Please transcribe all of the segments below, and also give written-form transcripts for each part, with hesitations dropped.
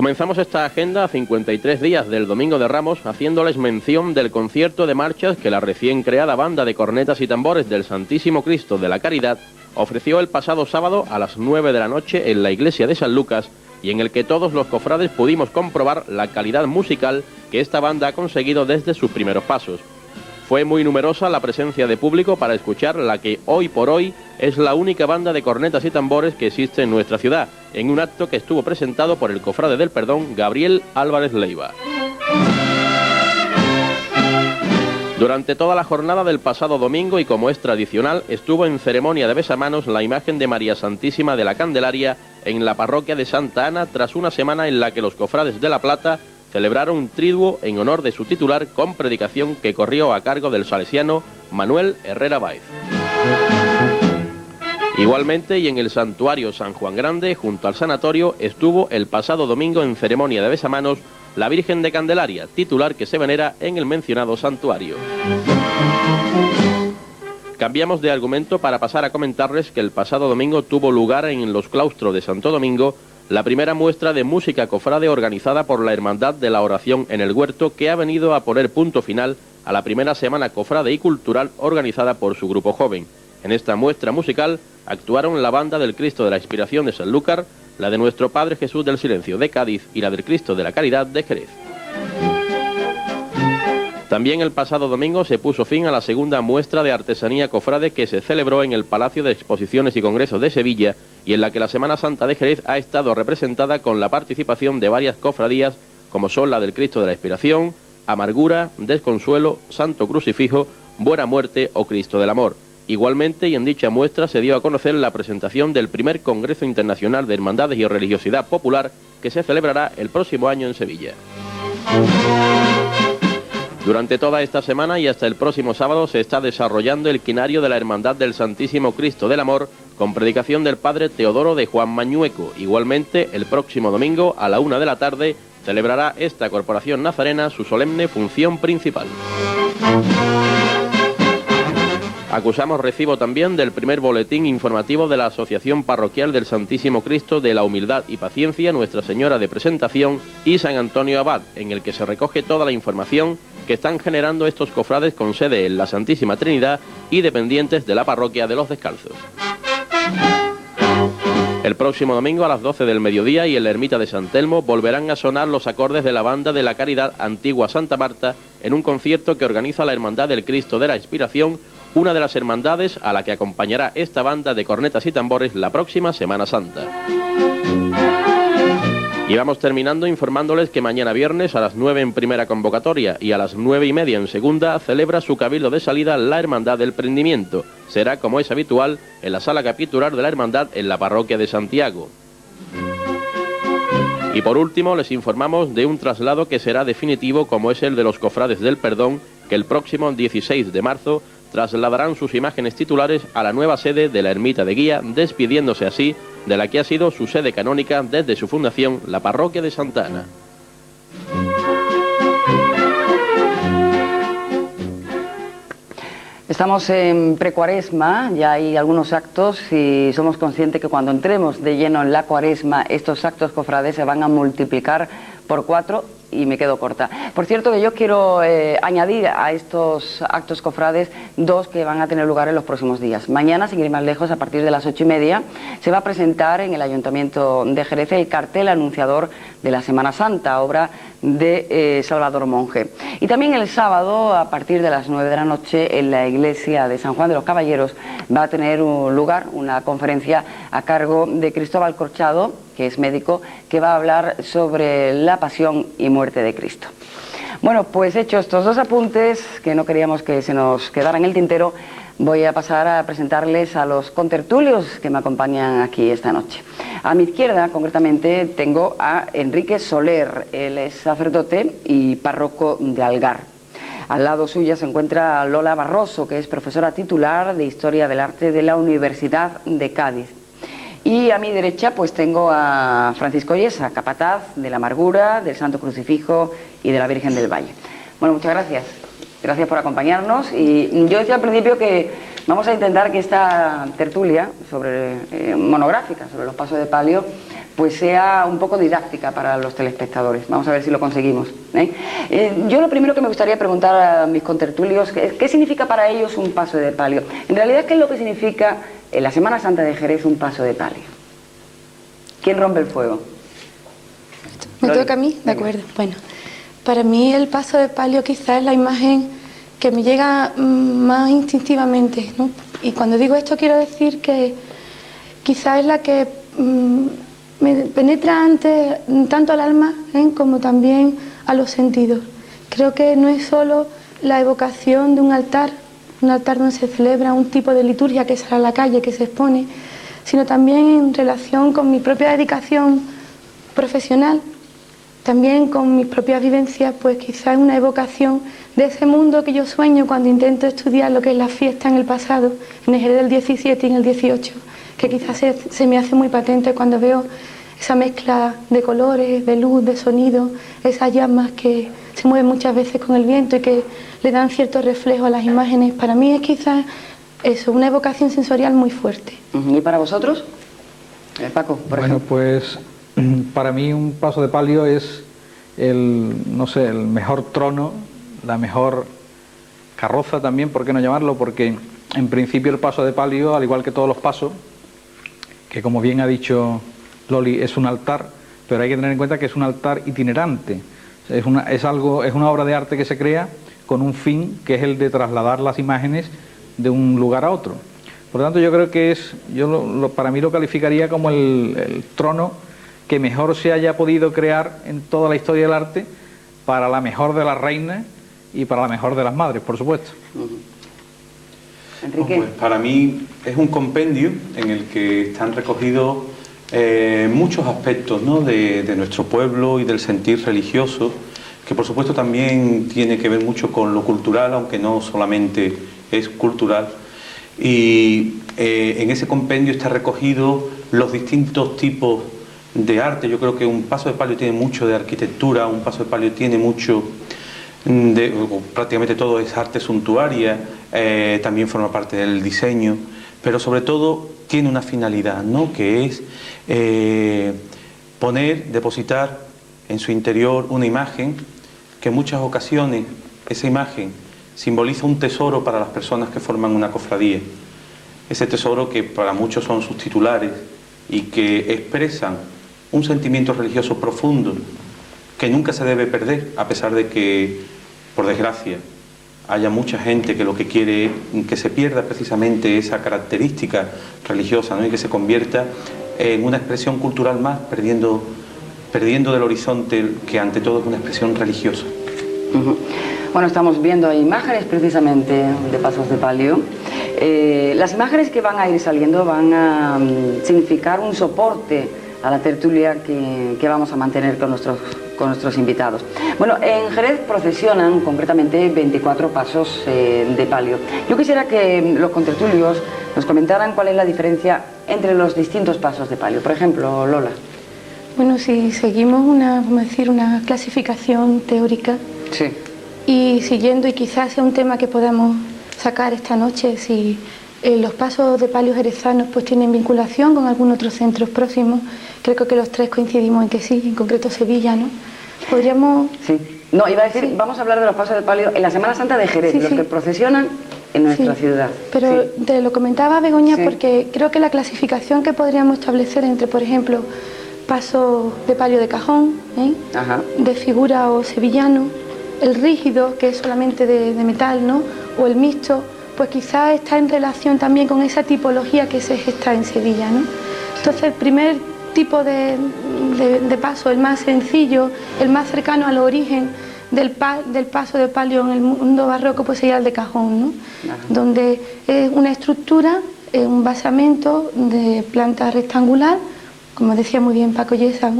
Comenzamos esta agenda a 53 días del Domingo de Ramos haciéndoles mención del concierto de marchas que la recién creada banda de cornetas y tambores del Santísimo Cristo de la Caridad ofreció el pasado sábado a las 9 de la noche en la iglesia de San Lucas y en el que todos los cofrades pudimos comprobar la calidad musical que esta banda ha conseguido desde sus primeros pasos. Fue muy numerosa la presencia de público para escuchar la que hoy por hoy es la única banda de cornetas y tambores que existe en nuestra ciudad, en un acto que estuvo presentado por el cofrade del Perdón, Gabriel Álvarez Leiva. Durante toda la jornada del pasado domingo y como es tradicional, estuvo en ceremonia de besamanos la imagen de María Santísima de la Candelaria en la parroquia de Santa Ana tras una semana en la que los cofrades de La Plata celebraron un triduo en honor de su titular con predicación que corrió a cargo del salesiano Manuel Herrera Báez. Igualmente, y en el santuario San Juan Grande, junto al sanatorio, estuvo el pasado domingo en ceremonia de besamanos la Virgen de Candelaria, titular que se venera en el mencionado santuario. Cambiamos de argumento para pasar a comentarles que el pasado domingo tuvo lugar en los claustros de Santo Domingo la primera muestra de música cofrade organizada por la Hermandad de la Oración en el Huerto, que ha venido a poner punto final a la primera semana cofrade y cultural organizada por su grupo joven. En esta muestra musical actuaron la banda del Cristo de la Inspiración de Sanlúcar, la de Nuestro Padre Jesús del Silencio de Cádiz y la del Cristo de la Caridad de Jerez. También el pasado domingo se puso fin a la segunda muestra de artesanía cofrade que se celebró en el Palacio de Exposiciones y Congresos de Sevilla y en la que la Semana Santa de Jerez ha estado representada con la participación de varias cofradías como son la del Cristo de la Inspiración, Amargura, Desconsuelo, Santo Crucifijo, Buena Muerte o Cristo del Amor. Igualmente, y en dicha muestra se dio a conocer la presentación del primer Congreso Internacional de Hermandades y Religiosidad Popular que se celebrará el próximo año en Sevilla. Durante toda esta semana y hasta el próximo sábado se está desarrollando el quinario de la Hermandad del Santísimo Cristo del Amor con predicación del Padre Teodoro de Juan Mañueco. Igualmente, el próximo domingo a la 1 de la tarde celebrará esta corporación nazarena su solemne función principal. Acusamos recibo también del primer boletín informativo de la Asociación Parroquial del Santísimo Cristo de la Humildad y Paciencia Nuestra Señora de Presentación y San Antonio Abad, en el que se recoge toda la información que están generando estos cofrades con sede en la Santísima Trinidad y dependientes de la Parroquia de los Descalzos. El próximo domingo a las 12 del mediodía y en la ermita de San Telmo volverán a sonar los acordes de la banda de la Caridad Antigua Santa Marta en un concierto que organiza la Hermandad del Cristo de la Inspiración, una de las hermandades a la que acompañará esta banda de cornetas y tambores la próxima Semana Santa. Y vamos terminando informándoles que mañana viernes a las 9 en primera convocatoria y a las 9:30 en segunda celebra su cabildo de salida la Hermandad del Prendimiento. Será, como es habitual, en la sala capitular de la Hermandad en la parroquia de Santiago. Y por último les informamos de un traslado que será definitivo como es el de los cofrades del Perdón, que el próximo 16 de marzo trasladarán sus imágenes titulares a la nueva sede de la Ermita de Guía, despidiéndose así de la que ha sido su sede canónica desde su fundación, la parroquia de Santa Ana. Estamos en precuaresma, ya hay algunos actos y somos conscientes que cuando entremos de lleno en la cuaresma, estos actos cofrades se van a multiplicar por 4 y me quedo corta. Por cierto que yo quiero añadir a estos actos cofrades 2 que van a tener lugar en los próximos días. Mañana, sin ir más lejos, a partir de las 8:30, se va a presentar en el Ayuntamiento de Jerez el cartel anunciador de la Semana Santa, obra de Salvador Monje. Y también el sábado, a partir de las 9 de la noche, en la iglesia de San Juan de los Caballeros, va a tener un lugar, una conferencia a cargo de Cristóbal Corchado, que es médico, que va a hablar sobre la pasión y muerte de Cristo. Bueno, pues hechos estos 2 apuntes, que no queríamos que se nos quedaran en el tintero, voy a pasar a presentarles a los contertulios que me acompañan aquí esta noche. A mi izquierda, concretamente, tengo a Enrique Soler. Él es sacerdote y párroco de Algar. Al lado suya se encuentra Lola Barroso, que es profesora titular de Historia del Arte de la Universidad de Cádiz. Y a mi derecha pues tengo a Francisco Yesa, capataz de la Amargura, del Santo Crucifijo y de la Virgen del Valle. Bueno, muchas gracias. Gracias por acompañarnos. Y yo decía al principio que vamos a intentar que esta tertulia monográfica sobre los pasos de palio pues sea un poco didáctica para los telespectadores. Vamos a ver si lo conseguimos, yo lo primero que me gustaría preguntar a mis contertulios es ¿qué significa para ellos un paso de palio? En realidad, ¿qué es lo que significa en la Semana Santa de Jerez un paso de palio? ¿Quién rompe el fuego? ¿Me toca a mí? De acuerdo. Bueno, para mí el paso de palio quizás es la imagen que me llega más instintivamente, ¿no? Y cuando digo esto quiero decir que quizás es la que me penetra antes tanto al alma como también a los sentidos. Creo que no es solo la evocación de un altar donde se celebra un tipo de liturgia que sale a la calle, que se expone, sino también en relación con mi propia dedicación profesional, también con mis propias vivencias, pues quizás es una evocación de ese mundo que yo sueño cuando intento estudiar lo que es la fiesta en el pasado, en el Jerez del 17 y en el 18, que quizás se me hace muy patente cuando veo esa mezcla de colores, de luz, de sonido, esas llamas que se mueven muchas veces con el viento y que le dan cierto reflejo a las imágenes. Para mí es quizás eso, una evocación sensorial muy fuerte. ¿Y para vosotros? Paco, por ejemplo. Pues para mí un paso de palio es el mejor trono, la mejor carroza también, ¿por qué no llamarlo? Porque en principio el paso de palio, al igual que todos los pasos, que como bien ha dicho Loli, es un altar, pero hay que tener en cuenta que es un altar itinerante. Es una obra de arte que se crea con un fin, que es el de trasladar las imágenes de un lugar a otro. Por lo tanto, yo creo que para mí lo calificaría como el trono que mejor se haya podido crear en toda la historia del arte, para la mejor de las reinas y para la mejor de las madres, por supuesto. Enrique. Pues para mí es un compendio en el que están recogidos muchos aspectos, ¿no?, de nuestro pueblo y del sentir religioso, que por supuesto también tiene que ver mucho con lo cultural, aunque no solamente es cultural. Y en ese compendio está recogido los distintos tipos de arte. Yo creo que un paso de palio tiene mucho de arquitectura, un paso de palio tiene mucho prácticamente todo es arte suntuaria, también forma parte del diseño, pero sobre todo tiene una finalidad, ¿no?, que es depositar en su interior una imagen que en muchas ocasiones esa imagen simboliza un tesoro para las personas que forman una cofradía. Ese tesoro que para muchos son sus titulares y que expresan un sentimiento religioso profundo que nunca se debe perder, a pesar de que, por desgracia, haya mucha gente que lo que quiere es que se pierda precisamente esa característica religiosa, ¿no?, y que se convierta en una expresión cultural más, perdiendo del horizonte que ante todo es una expresión religiosa. Bueno, estamos viendo imágenes precisamente de pasos de palio. Las imágenes que van a ir saliendo van a significar un soporte a la tertulia que vamos a mantener con nuestros invitados. Bueno, en Jerez procesionan concretamente 24 pasos de palio. Yo quisiera que los contertulios nos comentaran cuál es la diferencia entre los distintos pasos de palio. Por ejemplo, Lola. Bueno, si seguimos una clasificación teórica, Sí. y siguiendo, y quizás sea un tema que podamos sacar esta noche, si los pasos de palio jerezanos pues tienen vinculación con algún otro centros próximos, creo que los tres coincidimos en que sí, en concreto Sevilla, ¿no? Podríamos... Sí. No, iba a decir, Sí. Vamos a hablar de los pasos de palio en la Semana Santa de Jerez, Sí, los sí. que procesionan en nuestra Sí. ciudad. Pero Sí. te lo comentaba, Begoña, Sí. porque creo que la clasificación que podríamos establecer entre, por ejemplo, pasos de palio de cajón, Ajá. de figura o sevillano, el rígido, que es solamente de metal, ¿no?, o el mixto, pues quizás está en relación también con esa tipología que se gesta en Sevilla, ¿no? Entonces, el primer tipo de paso, el más sencillo, el más cercano al origen del paso de palio en el mundo barroco, pues sería el de cajón, ¿no? Ajá. Donde es una estructura, un basamento de planta rectangular, como decía muy bien Paco Yesa,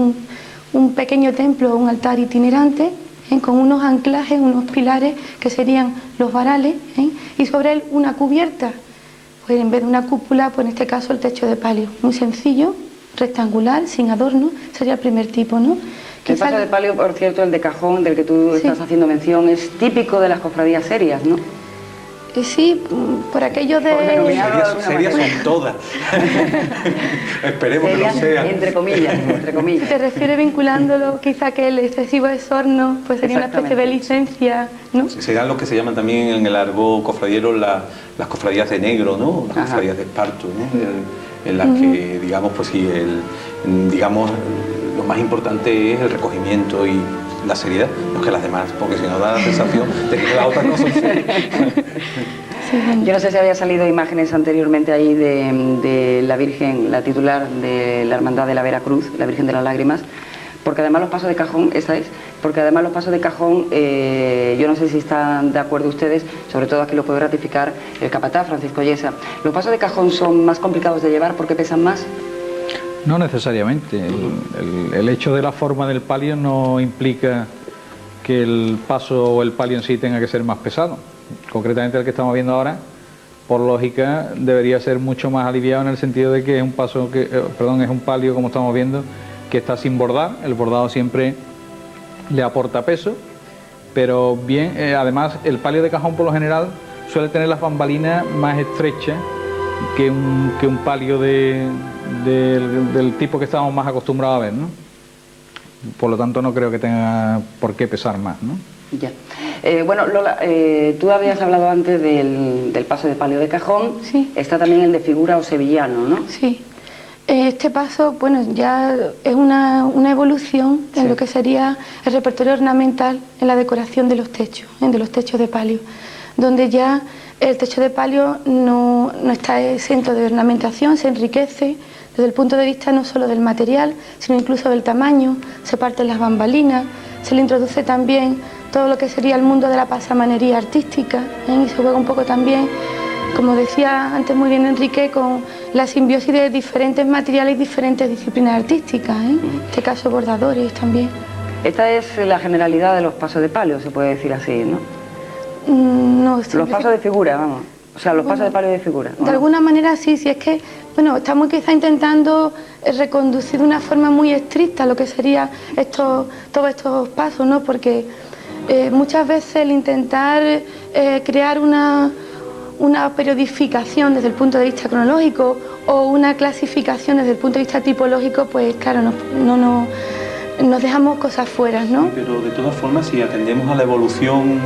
un pequeño templo, un altar itinerante, con unos anclajes, unos pilares que serían los varales, y sobre él una cubierta, pues en vez de una cúpula, pues en este caso el techo de palio, muy sencillo, rectangular, sin adorno, sería el primer tipo, ¿no? El paso de palio, por cierto, el de cajón del que tú Sí. estás haciendo mención, es típico de las cofradías serias, ¿no? Sí, por aquello de... Serias son todas. Esperemos serias, que no sean. Entre comillas, entre comillas. ¿Te refieres vinculándolo quizá que el excesivo exorno pues sería una especie de licencia, ¿no? Serán los que se llaman también en el argot cofradiero las cofradías de negro, ¿no? Las cofradías de esparto, ¿no? En las que, digamos, pues sí, digamos, lo más importante es el recogimiento y la seriedad, no que las demás, porque si no da la sensación de que las otras no son serias. Yo no sé si había salido imágenes anteriormente ahí de la Virgen, la titular de la Hermandad de la Veracruz, la Virgen de las Lágrimas, porque además los pasos de cajón, porque además los pasos de cajón, yo no sé si están de acuerdo ustedes, sobre todo aquí lo puede ratificar el capataz Francisco Yesa, ¿los pasos de cajón son más complicados de llevar porque pesan más? No necesariamente. El hecho de la forma del palio no implica que el paso o el palio en sí tenga que ser más pesado. Concretamente el que estamos viendo ahora, por lógica, debería ser mucho más aliviado en el sentido de que es un es un palio, como estamos viendo, que está sin bordar. El bordado siempre le aporta peso, pero bien, además el palio de cajón por lo general suele tener las bambalinas más estrechas que un palio del tipo que estamos más acostumbrados a ver, ¿no? Por lo tanto no creo que tenga por qué pesar más, ¿no? Ya. Bueno, Lola, tú habías hablado antes del paso de palio de cajón. Sí. Está también el de figura o sevillano, ¿no? Sí. Este paso, bueno, ya es una evolución en lo que sería el repertorio ornamental en la decoración de los techos de palio, donde ya el techo de palio no está exento de ornamentación, se enriquece desde el punto de vista no solo del material, sino incluso del tamaño, se parten las bambalinas, se le introduce también todo lo que sería el mundo de la pasamanería artística, y se juega un poco también, como decía antes muy bien Enrique, con la simbiosis de diferentes materiales y diferentes disciplinas artísticas, en este caso bordadores también. Esta es la generalidad de los pasos de palio, se puede decir así, ¿no? No, los pasos de figura, vamos. O sea, los pasos de palio de figura. De alguna manera sí, si es que, bueno, estamos quizá intentando reconducir de una forma muy estricta lo que sería todos estos pasos, ¿no? Porque muchas veces el intentar crear una periodificación desde el punto de vista cronológico o una clasificación desde el punto de vista tipológico, pues claro, nos dejamos cosas fuera, ¿no? Sí, pero de todas formas, si atendemos a la evolución,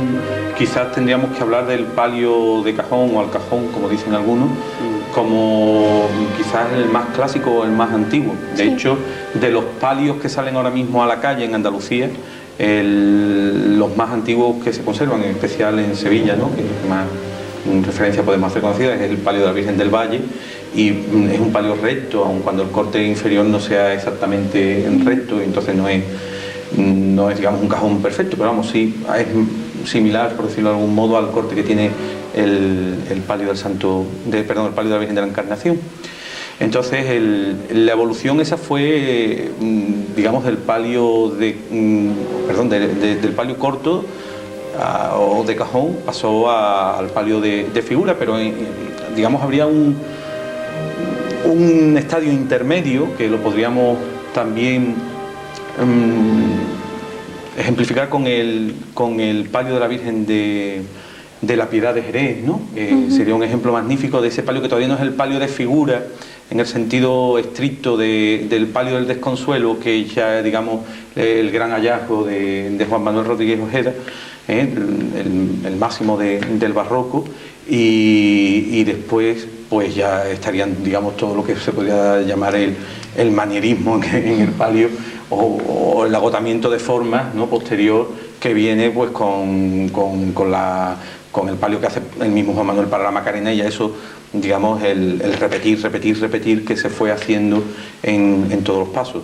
quizás tendríamos que hablar del palio de cajón o al cajón, como dicen algunos, como quizás el más clásico o el más antiguo. De hecho, de los palios que salen ahora mismo a la calle en Andalucía, los más antiguos que se conservan, en especial en Sevilla, ¿no? Que es el que más referencia podemos hacer conocida, es el palio de la Virgen del Valle, y es un palio recto, aun cuando el corte inferior no sea exactamente recto, y entonces no es digamos un cajón perfecto, pero vamos, sí es similar, por decirlo de algún modo, al corte que tiene el palio el palio de la Virgen de la Encarnación. Entonces la evolución esa fue, digamos, del palio del palio corto o de cajón pasó al palio de figura, pero digamos habría un estadio intermedio que lo podríamos también ejemplificar con el palio de la Virgen de la Piedad de Jerez, ¿no? Sería un ejemplo magnífico de ese palio que todavía no es el palio de figura en el sentido estricto del palio del Desconsuelo, que ya digamos el gran hallazgo de Juan Manuel Rodríguez Ojeda, el máximo del barroco, y después pues ya estarían, digamos, todo lo que se podría llamar el manierismo en el palio, o el agotamiento de formas, ¿no?, posterior, que viene pues con el palio que hace el mismo Juan Manuel para la Macarena, y ya eso, digamos, el repetir que se fue haciendo en todos los pasos.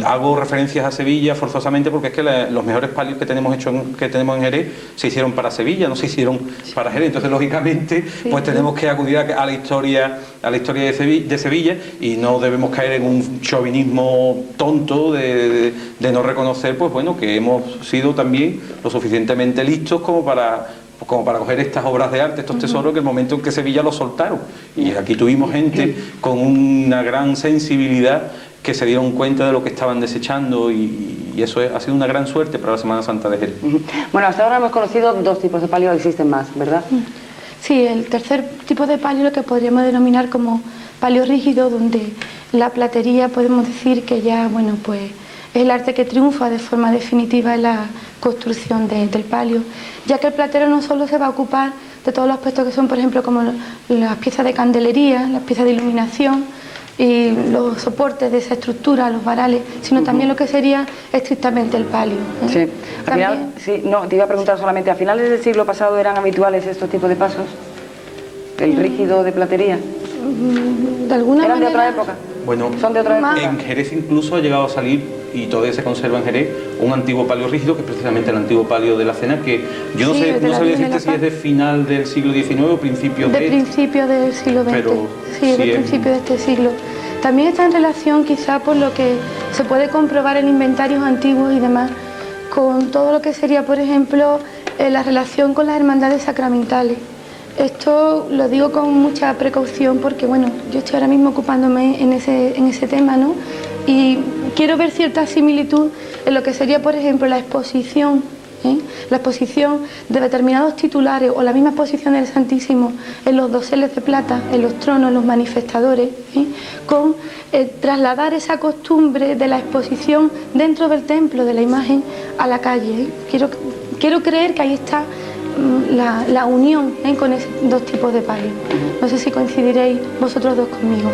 Hago referencias a Sevilla forzosamente porque es que los mejores palios que tenemos en Jerez se hicieron para Sevilla, no se hicieron para Jerez, entonces lógicamente pues tenemos que acudir a la historia de Sevilla, y no debemos caer en un chauvinismo tonto de no reconocer, pues bueno, que hemos sido también lo suficientemente listos como para coger estas obras de arte, estos tesoros, que el momento en que Sevilla los soltaron. Y aquí tuvimos gente con una gran sensibilidad que se dieron cuenta de lo que estaban desechando, y eso ha sido una gran suerte para la Semana Santa de Jerez. Bueno, hasta ahora hemos conocido dos tipos de palio, existen más, ¿verdad? Sí, Sí, el tercer tipo de palio lo que podríamos denominar como palio rígido, donde la platería podemos decir que ya, bueno, pues es el arte que triunfa de forma definitiva en la construcción del palio, ya que el platero no solo se va a ocupar de todos los aspectos que son, por ejemplo, como las piezas de candelería, las piezas de iluminación y los soportes de esa estructura, los varales, sino también lo que sería estrictamente el palio. Sí, al final, sí, no, te iba a preguntar solamente, ¿a finales del siglo pasado eran habituales estos tipos de pasos? ¿El rígido de platería? De alguna ¿Eran manera, de otra época? Bueno, ¿Son de otra época? en Jerez incluso ha llegado a salir, y todavía se conserva en Jerez, un antiguo palio rígido, que es precisamente el antiguo palio de la Cena, que yo no Sí, sé, de no la sabía Virgen de decirte la si Paz. es de final del siglo XIX o principio de principio del siglo XX, Pero sí, sí de es- principio de este siglo. También está en relación, quizá por lo que se puede comprobar en inventarios antiguos y demás, con todo lo que sería, por ejemplo, la relación con las hermandades sacramentales. Esto lo digo con mucha precaución porque, bueno, yo estoy ahora mismo ocupándome en ese tema, ¿no? Y quiero ver cierta similitud en lo que sería, por ejemplo, la exposición, la exposición de determinados titulares o la misma exposición del Santísimo en los doseles de plata, en los tronos, en los manifestadores, con trasladar esa costumbre de la exposición dentro del templo de la imagen a la calle. Quiero creer que ahí está la unión con esos dos tipos de palio. No sé si coincidiréis vosotros dos conmigo.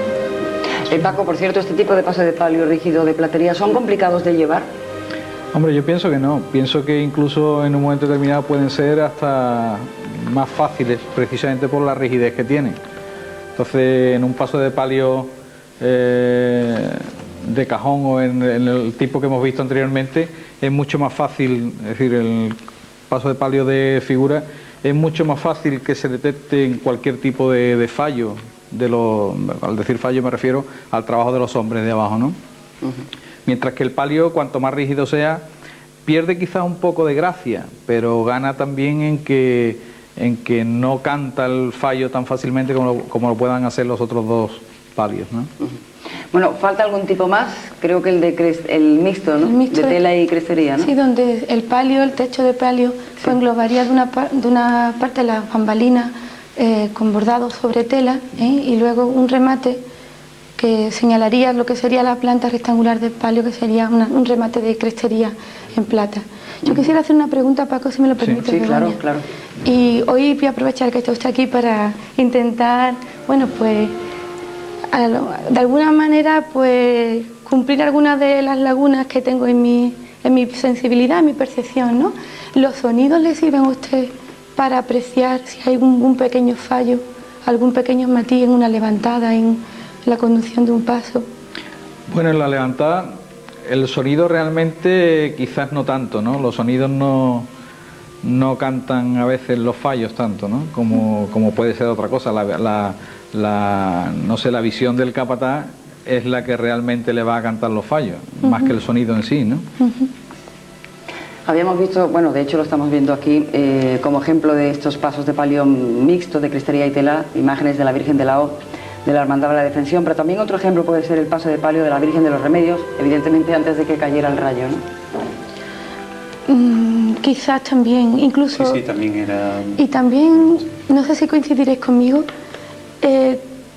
Paco, por cierto, este tipo de pasos de palio rígido de platería, ¿son complicados de llevar? Hombre, yo pienso que no. Pienso que incluso en un momento determinado pueden ser hasta más fáciles, precisamente por la rigidez que tienen. Entonces, en un paso de palio de cajón o en el tipo que hemos visto anteriormente, es mucho más fácil, es decir, el paso de palio de figura es mucho más fácil que se detecte en cualquier tipo de fallo. Al decir fallo me refiero al trabajo de los hombres de abajo, ¿no? Mientras que el palio, cuanto más rígido sea, pierde quizás un poco de gracia, pero gana también en que no canta el fallo tan fácilmente como lo puedan hacer los otros dos palios, ¿no? Bueno, falta algún tipo más, creo que el mixto, ¿no? El mixto de tela y crestería, ¿no? Sí, donde el palio, el techo de palio, pues englobaría de una parte de las bambalinas con bordado sobre tela y luego un remate que señalaría lo que sería la planta rectangular del palio, que sería un remate de crestería en plata. Yo quisiera hacer una pregunta, Paco, si me lo permite. Sí, claro, claro. Y hoy voy a aprovechar que esto está aquí para intentar, bueno, pues de alguna manera, pues cumplir algunas de las lagunas que tengo en mi sensibilidad, en mi percepción, ¿no? ¿Los sonidos le sirven a usted para apreciar si hay algún pequeño fallo, algún pequeño matiz en una levantada, en la conducción de un paso? Bueno, en la levantada el sonido realmente quizás no tanto, ¿no? Los sonidos no cantan a veces los fallos tanto, ¿no? Como puede ser otra cosa. No sé, la visión del capataz es la que realmente le va a cantar los fallos, más que el sonido en sí, ¿no? Habíamos visto, bueno, de hecho lo estamos viendo aquí, como ejemplo de estos pasos de palio mixto de crestería y tela, imágenes de la Virgen de la O, de la Hermandad de la Defensión, pero también otro ejemplo puede ser el paso de palio de la Virgen de los Remedios, evidentemente antes de que cayera el rayo, ¿no? Quizás también, incluso... Sí, también era... Y también, no sé si coincidiréis conmigo,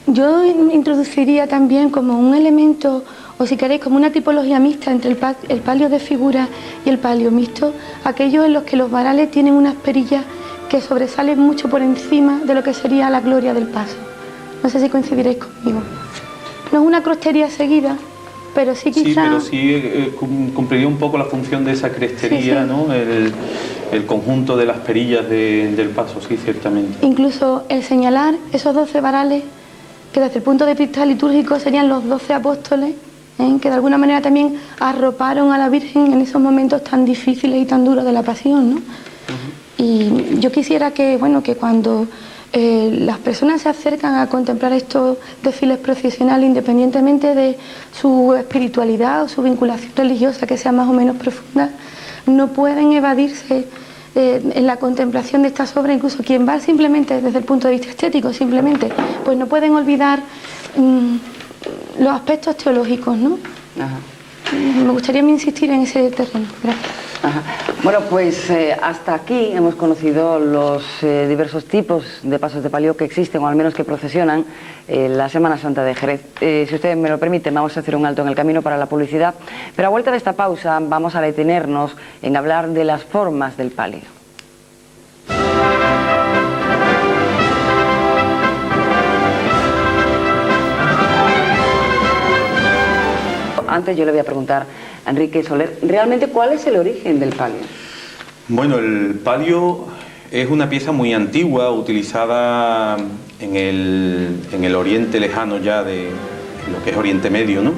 yo introduciría también como un elemento, o si queréis, como una tipología mixta entre el palio de figura y el palio mixto, aquellos en los que los varales tienen unas perillas que sobresalen mucho por encima de lo que sería la gloria del paso. No sé si coincidiréis conmigo. No es una crostería seguida, pero sí quizá... Sí, pero sí cumpliría un poco la función de esa crestería, Sí, sí. ¿no? El conjunto de las perillas del paso, sí, ciertamente. Incluso el señalar esos 12 varales, que desde el punto de vista litúrgico serían los 12 apóstoles, que de alguna manera también arroparon a la Virgen en esos momentos tan difíciles y tan duros de la pasión, ¿no? Y yo quisiera que, bueno, que cuando las personas se acercan a contemplar estos desfiles procesionales, independientemente de su espiritualidad o su vinculación religiosa, que sea más o menos profunda, no pueden evadirse en la contemplación de estas obras. Incluso quien va simplemente desde el punto de vista estético, simplemente, pues no pueden olvidar los aspectos teológicos, ¿no? Ajá. Me gustaría insistir en ese terreno. Gracias. Ajá. Bueno, pues hasta aquí hemos conocido los diversos tipos de pasos de palio que existen, o al menos que procesionan la Semana Santa de Jerez. Si ustedes me lo permiten, vamos a hacer un alto en el camino para la publicidad, pero a vuelta de esta pausa vamos a detenernos en hablar de las formas del palio. Antes yo le voy a preguntar a Enrique Soler, ¿realmente cuál es el origen del palio? Bueno, el palio es una pieza muy antigua, utilizada en el Oriente lejano ya, de lo que es Oriente Medio, ¿no?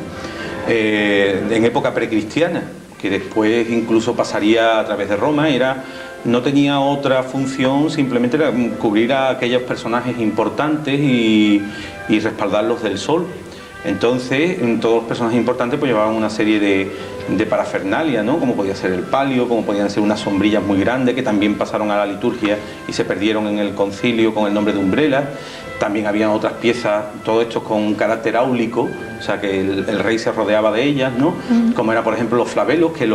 En época precristiana, que después incluso pasaría a través de Roma. No tenía otra función, simplemente era cubrir a aquellos personajes importantes y respaldarlos del sol. Entonces, todos los personajes importantes pues llevaban una serie de parafernalia, ¿no? Como podía ser el palio, como podían ser unas sombrillas muy grandes que también pasaron a la liturgia y se perdieron en el concilio con el nombre de umbrela. También había otras piezas, todo esto con carácter áulico, o sea que el rey se rodeaba de ellas, ¿no? Como era, por ejemplo, los flabelos, que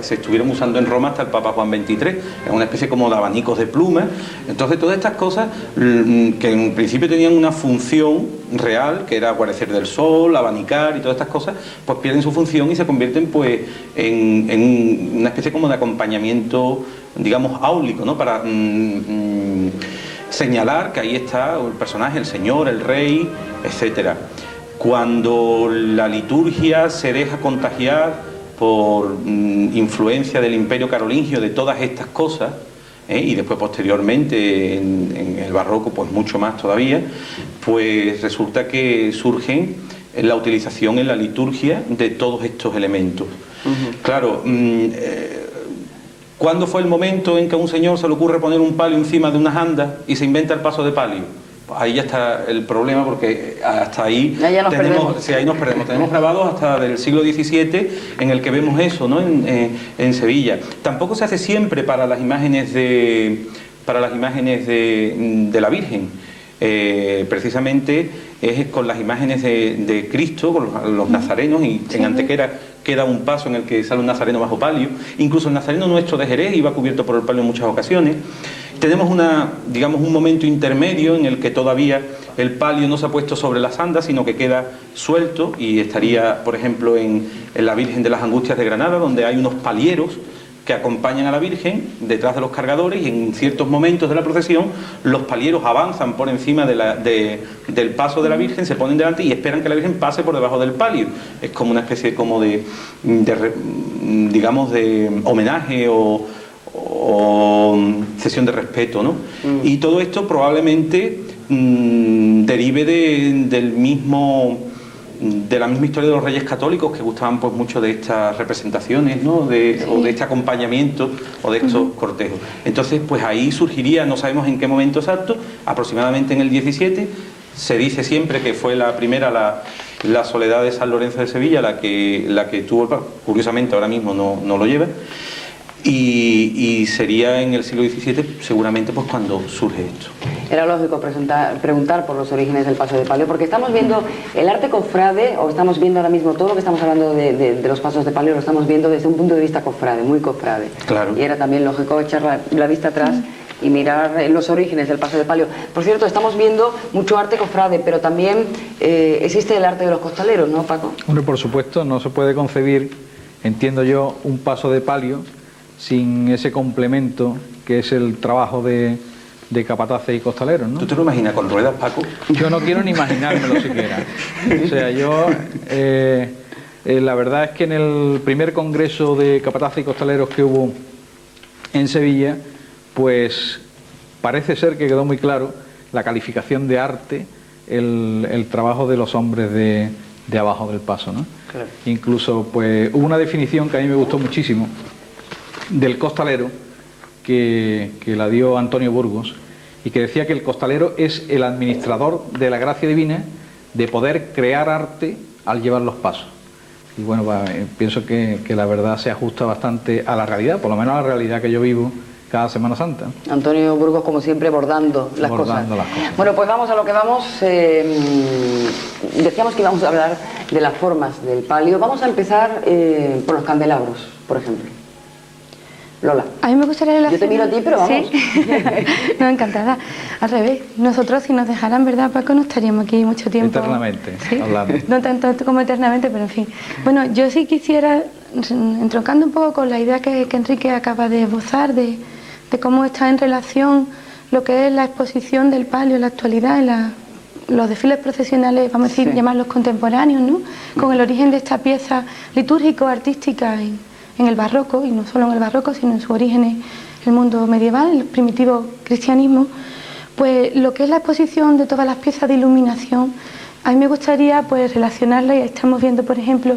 se estuvieron usando en Roma hasta el Papa Juan XXIII, es una especie como de abanicos de plumas. Entonces, todas estas cosas que en principio tenían una función real, que era guarecer del sol, abanicar y todas estas cosas, pues pierden su función y se convierten pues en una especie como de acompañamiento, digamos, áulico, ¿no? Para señalar que ahí está el personaje, el señor, el rey, etcétera. Cuando la liturgia se deja contagiar por influencia del Imperio Carolingio, de todas estas cosas, y después posteriormente en el barroco pues mucho más todavía, pues resulta que surgen la utilización en la liturgia de todos estos elementos. Claro, ¿cuándo fue el momento en que a un señor se le ocurre poner un palio encima de unas andas y se inventa el paso de palio? Pues ahí ya está el problema, porque hasta ahí nos perdemos. Sí, ahí nos perdemos. Tenemos grabados hasta del siglo XVII en el que vemos eso, ¿no? En Sevilla. Tampoco se hace siempre para las imágenes de la Virgen. Precisamente es con las imágenes de Cristo, con los nazarenos, y en Antequera queda un paso en el que sale un nazareno bajo palio. Incluso el nazareno nuestro de Jerez iba cubierto por el palio en muchas ocasiones. Tenemos un momento intermedio en el que todavía el palio no se ha puesto sobre las andas, sino que queda suelto, y estaría, por ejemplo, en la Virgen de las Angustias de Granada, donde hay unos palieros que acompañan a la Virgen detrás de los cargadores, y en ciertos momentos de la procesión los palieros avanzan por encima del paso de la Virgen, se ponen delante y esperan que la Virgen pase por debajo del palio. Es como una especie como de homenaje o cesión de respeto, ¿no? Y todo esto probablemente derive de la misma historia de los Reyes Católicos, que gustaban pues mucho de estas representaciones, ¿no? O de este acompañamiento o de estos cortejos. Entonces, pues ahí surgiría, no sabemos en qué momento exacto, aproximadamente en el 17. Se dice siempre que fue la primera, la Soledad de San Lorenzo de Sevilla, la que tuvo el paso. Curiosamente ahora mismo no lo lleva. Y sería en el siglo XVII seguramente pues cuando surge esto. Era lógico preguntar por los orígenes del paso de palio, porque estamos viendo el arte cofrade, o estamos viendo ahora mismo todo lo que estamos hablando de los pasos de palio, lo estamos viendo desde un punto de vista cofrade, muy cofrade. Claro. Y era también lógico echar la vista atrás y mirar los orígenes del paso de palio. Por cierto, estamos viendo mucho arte cofrade, pero también existe el arte de los costaleros, ¿no, Paco? Bueno, por supuesto, no se puede concebir, entiendo yo, un paso de palio sin ese complemento que es el trabajo de capataces y costaleros, ¿no? ¿Tú te lo imaginas con ruedas, Paco? Yo no quiero ni imaginármelo siquiera. O sea, la verdad es que en el primer congreso de capataces y costaleros que hubo en Sevilla, pues parece ser que quedó muy claro la calificación de arte, el trabajo de los hombres de abajo del paso, ¿no? Claro. Incluso, pues, hubo una definición que a mí me gustó muchísimo del costalero, que la dio Antonio Burgos, y que decía que el costalero es el administrador de la gracia divina de poder crear arte al llevar los pasos. Y bueno, pienso que la verdad se ajusta bastante a la realidad, por lo menos a la realidad que yo vivo cada Semana Santa. Antonio Burgos, como siempre, bordando las cosas. Bueno, pues vamos a lo que vamos. Decíamos que íbamos a hablar de las formas del palio. Vamos a empezar por los candelabros, por ejemplo. Lola. A mí me gustaría relacionar... Yo te miro a ti, pero vamos. ¿Sí? No, encantada. Al revés, nosotros si nos dejaran, ¿verdad, Paco? No estaríamos aquí mucho tiempo. Eternamente, ¿sí? hablando. No tanto como eternamente, pero en fin. Bueno, yo sí quisiera, entroncando un poco con la idea que Enrique acaba de esbozar, de cómo está en relación lo que es la exposición del palio en la actualidad, en los desfiles procesionales, vamos a decir, Sí. llamarlos contemporáneos, ¿no? Con el origen de esta pieza litúrgico-artística en el barroco, y no solo en el barroco, sino en su origen en el mundo medieval, el primitivo cristianismo, pues lo que es la exposición de todas las piezas de iluminación, a mí me gustaría pues relacionarla, y estamos viendo por ejemplo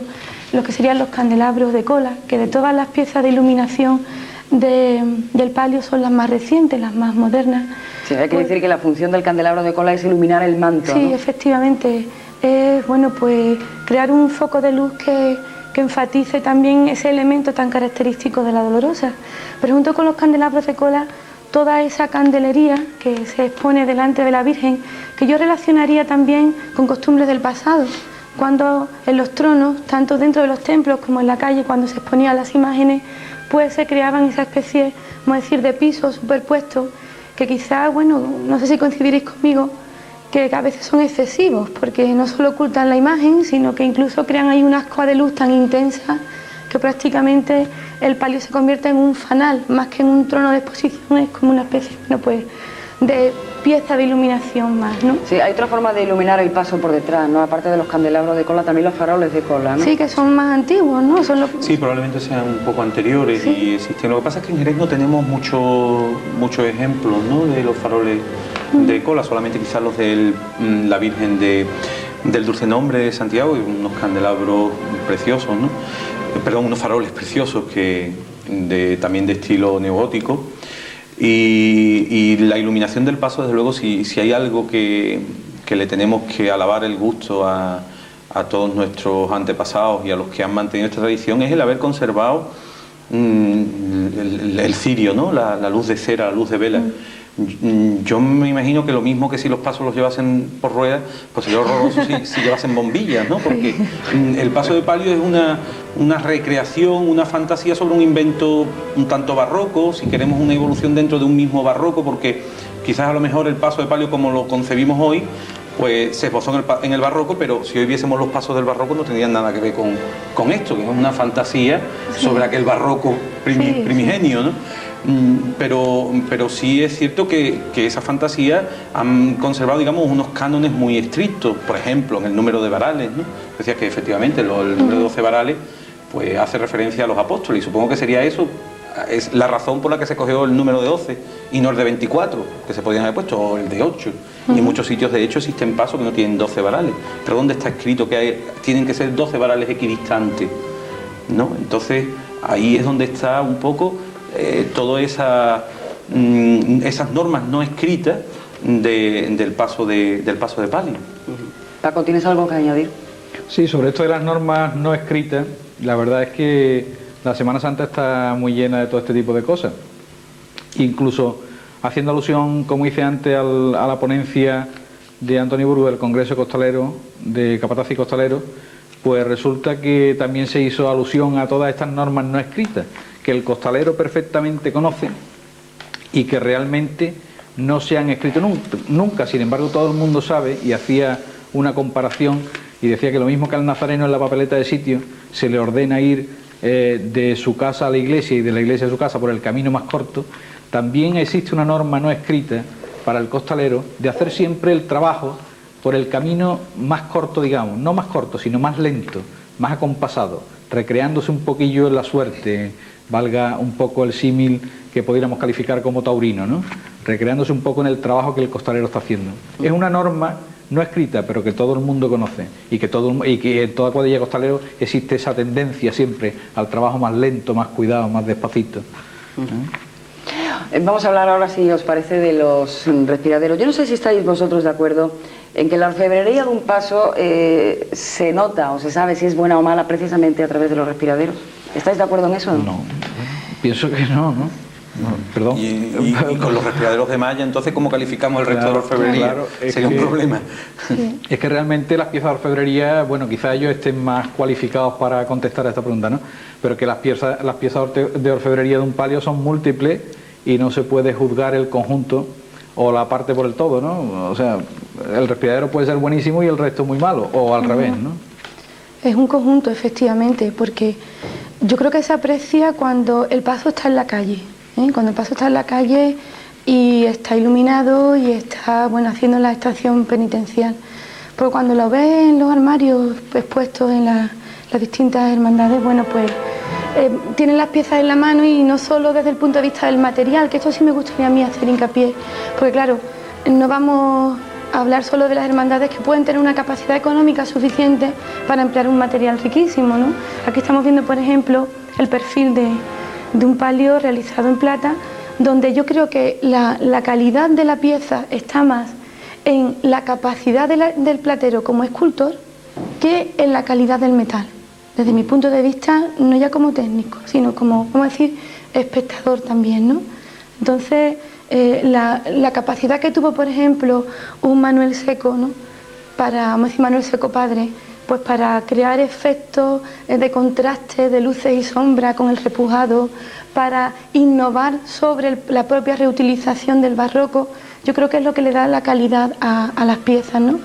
lo que serían los candelabros de cola, que de todas las piezas de iluminación del palio son las más recientes, las más modernas. Sí, hay que Pues, decir que la función del candelabro de cola es iluminar el manto, sí, ¿no? efectivamente, es bueno pues crear un foco de luz que enfatice también ese elemento tan característico de la Dolorosa. Pero junto con los candelabros de cola, toda esa candelería que se expone delante de la Virgen, que yo relacionaría también con costumbres del pasado, cuando en los tronos, tanto dentro de los templos como en la calle, cuando se exponían las imágenes, pues se creaban esa especie, vamos a decir, de pisos superpuestos, que quizás, bueno, no sé si coincidiréis conmigo, que a veces son excesivos, porque no solo ocultan la imagen, sino que incluso crean ahí una ascua de luz tan intensa que prácticamente el palio se convierte en un fanal, más que en un trono de exposición, es como una especie, bueno, pues, de pieza de iluminación más, ¿no? Sí, hay otra forma de iluminar el paso por detrás, ¿no? Aparte de los candelabros de cola, también los faroles de cola, ¿no? Sí, que son más antiguos, ¿no? Son los... Sí, probablemente sean un poco anteriores y existen. Lo que pasa es que en Jerez no tenemos muchos ejemplos, ¿no?, de los faroles de cola, solamente quizás los de la Virgen del Dulce Nombre de Santiago, y unos candelabros preciosos, ¿no? Perdón, unos faroles preciosos también de estilo neogótico. Y la iluminación del paso, desde luego, si hay algo que le tenemos que alabar el gusto a todos nuestros antepasados y a los que han mantenido esta tradición, es el haber conservado el cirio, ¿no?, la luz de cera, la luz de vela. Yo me imagino que lo mismo que si los pasos los llevasen por ruedas, pues sería horroroso si llevasen bombillas, ¿no? Porque el paso de palio es una recreación, una fantasía sobre un invento un tanto barroco, si queremos una evolución dentro de un mismo barroco, porque quizás a lo mejor el paso de palio como lo concebimos hoy, pues se esbozó en el barroco, pero si hoy viésemos los pasos del barroco no tendrían nada que ver con esto, que es una fantasía sobre aquel barroco primigenio, ¿no? Pero sí es cierto que esa fantasía han conservado, digamos, unos cánones muy estrictos, por ejemplo, en el número de varales, ¿no? Decía que efectivamente el número de 12 varales pues hace referencia a los apóstoles, y supongo que sería eso, es la razón por la que se cogió el número de 12 y no el de 24, que se podían haber puesto, o el de 8. Y en muchos sitios, de hecho, existen pasos que no tienen 12 varales. Pero ¿dónde está escrito que tienen que ser 12 varales equidistantes? ¿No? Entonces, ahí es donde está un poco todas esas normas no escritas del paso de palio. Paco, ¿tienes algo que añadir? Sí, sobre esto de las normas no escritas, la verdad es que la Semana Santa está muy llena de todo este tipo de cosas. Incluso haciendo alusión, como hice antes, a la ponencia de Antonio Burgo del Congreso Costalero, de Capataz y Costalero, pues resulta que también se hizo alusión a todas estas normas no escritas, que el costalero perfectamente conoce y que realmente no se han escrito nunca. Sin embargo, todo el mundo sabe, y hacía una comparación y decía que lo mismo que al nazareno en la papeleta de sitio se le ordena ir de su casa a la iglesia y de la iglesia a su casa por el camino más corto, también existe una norma no escrita para el costalero de hacer siempre el trabajo por el camino más corto, digamos, no más corto, sino más lento, más acompasado, recreándose un poquillo en la suerte, valga un poco el símil que pudiéramos calificar como taurino, ¿no? Recreándose un poco en el trabajo que el costalero está haciendo. Es una norma no escrita, pero que todo el mundo conoce, y que en toda cuadrilla costalero existe esa tendencia siempre al trabajo más lento, más cuidado, más despacito. Vamos a hablar ahora, si os parece, de los respiraderos. Yo no sé si estáis vosotros de acuerdo en que la orfebrería de un paso se nota o se sabe si es buena o mala precisamente a través de los respiraderos. ¿Estáis de acuerdo en eso? No, pienso que no, ¿no? Perdón. Y con los respiraderos de malla, entonces, ¿cómo calificamos el resto de la orfebrería? Claro, sería un problema. Sí. Es que realmente las piezas de orfebrería, bueno, quizás ellos estén más cualificados para contestar a esta pregunta, ¿no? Pero que las piezas de orfebrería de un palio son múltiples y no se puede juzgar el conjunto o la parte por el todo, ¿no? O sea, el respiradero puede ser buenísimo y el resto muy malo, o al revés, ¿no? Es un conjunto, efectivamente, porque yo creo que se aprecia cuando el paso está en la calle, ¿eh? Cuando el paso está en la calle y está iluminado y está, bueno, haciendo la estación penitencial. Porque cuando lo ves en los armarios expuestos en las distintas hermandades, bueno, pues tienen las piezas en la mano y no solo desde el punto de vista del material, que esto sí me gustaría a mí hacer hincapié, porque claro, no vamos a hablar solo de las hermandades que pueden tener una capacidad económica suficiente para emplear un material riquísimo, ¿no? Aquí estamos viendo, por ejemplo, el perfil de un palio realizado en plata, donde yo creo que la calidad de la pieza está más en la capacidad del platero como escultor que en la calidad del metal. Desde mi punto de vista, no ya como técnico, sino como, vamos a decir, espectador también, ¿no? Entonces, la capacidad que tuvo, por ejemplo, un Manuel Seco, ¿no? Vamos a decir Manuel Seco padre, pues para crear efectos de contraste, de luces y sombras con el repujado, para innovar sobre la propia reutilización del barroco, yo creo que es lo que le da la calidad a las piezas, ¿no?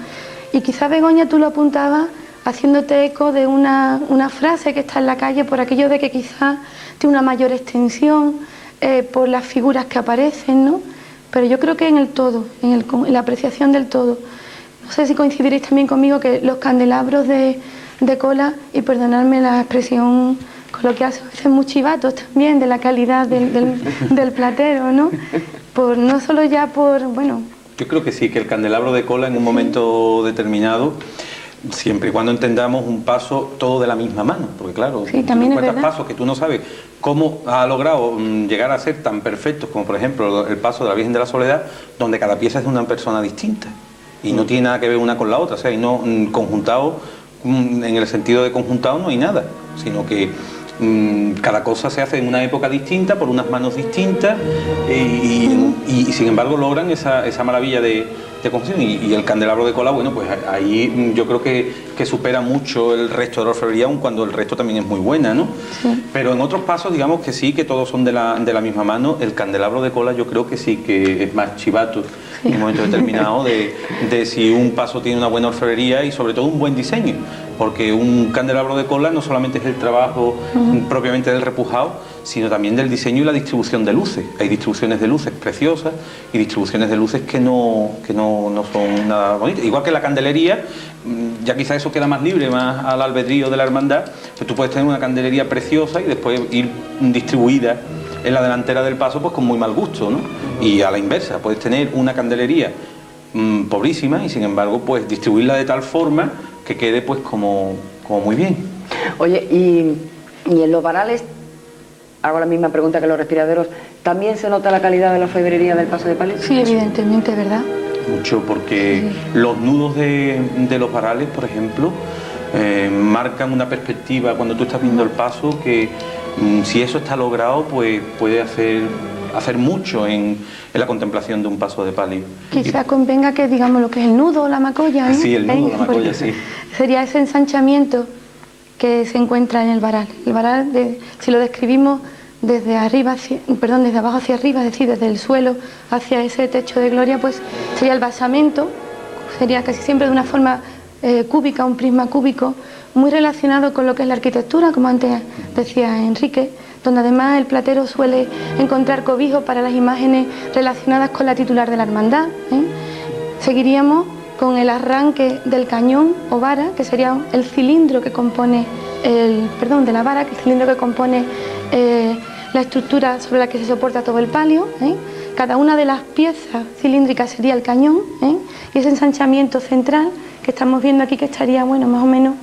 Y quizá, Begoña, tú lo apuntabas haciéndote eco de una frase que está en la calle, por aquello de que quizá tiene una mayor extensión, por las figuras que aparecen, ¿no? Pero yo creo que en el todo, en la apreciación del todo. No sé si coincidiréis también conmigo que los candelabros de cola, y perdonadme la expresión coloquial, se hacen muy chivatos también de la calidad del platero, ¿no? No solo ya por, bueno... Yo creo que sí, que el candelabro de cola en un momento determinado, siempre y cuando entendamos un paso todo de la misma mano, porque claro, sí, también es verdad. Pasos que tú no sabes cómo ha logrado llegar a ser tan perfectos como por ejemplo el paso de la Virgen de la Soledad, donde cada pieza es de una persona distinta y no tiene nada que ver una con la otra, o sea, y no conjuntado, en el sentido de conjuntado no hay nada, sino que cada cosa se hace en una época distinta, por unas manos distintas, y sin embargo logran esa maravilla de conjunción. Y el candelabro de cola, bueno, pues ahí yo creo que supera mucho el resto de la orfebrería, aun cuando el resto también es muy buena, ¿no? Sí. Pero en otros pasos, digamos que sí, que todos son de la misma mano. El candelabro de cola yo creo que sí, que es más chivato, sí, en un momento determinado de si un paso tiene una buena orfebrería y sobre todo un buen diseño, porque un candelabro de cola no solamente es el trabajo propiamente del repujado, sino también del diseño y la distribución de luces. Hay distribuciones de luces preciosas y distribuciones de luces que no son nada bonitas. Igual que la candelería, ya quizá eso queda más libre, más al albedrío de la hermandad, pues tú puedes tener una candelería preciosa y después ir distribuida en la delantera del paso pues con muy mal gusto, ¿no? Y a la inversa, puedes tener una candelería pobrísima y sin embargo pues distribuirla de tal forma que quede pues como muy bien. Oye, y en los varales, hago la misma pregunta que los respiraderos, ¿también se nota la calidad de la orfebrería del paso de palio? Sí, evidentemente, ¿verdad? Mucho, porque los nudos de los varales, por ejemplo, marcan una perspectiva cuando tú estás viendo el paso que si eso está logrado, pues puede hacer mucho en la contemplación de un paso de palio. Quizá convenga que digamos lo que es el nudo o la macolla, ¿no? Sí, el nudo, la macolla, sí. Sería ese ensanchamiento que se encuentra en el varal. El varal, si lo describimos desde abajo hacia arriba, es decir, desde el suelo hacia ese techo de gloria, pues sería el basamento, sería casi siempre de una forma cúbica, un prisma cúbico, muy relacionado con lo que es la arquitectura, como antes decía Enrique, donde además el platero suele encontrar cobijo para las imágenes relacionadas con la titular de la hermandad, ¿eh? Seguiríamos con el arranque del cañón o vara, que sería el cilindro que compone de la vara, que es el cilindro que compone la estructura sobre la que se soporta todo el palio, ¿eh? Cada una de las piezas cilíndricas sería el cañón, ¿eh? Y ese ensanchamiento central que estamos viendo aquí, que estaría, bueno, más o menos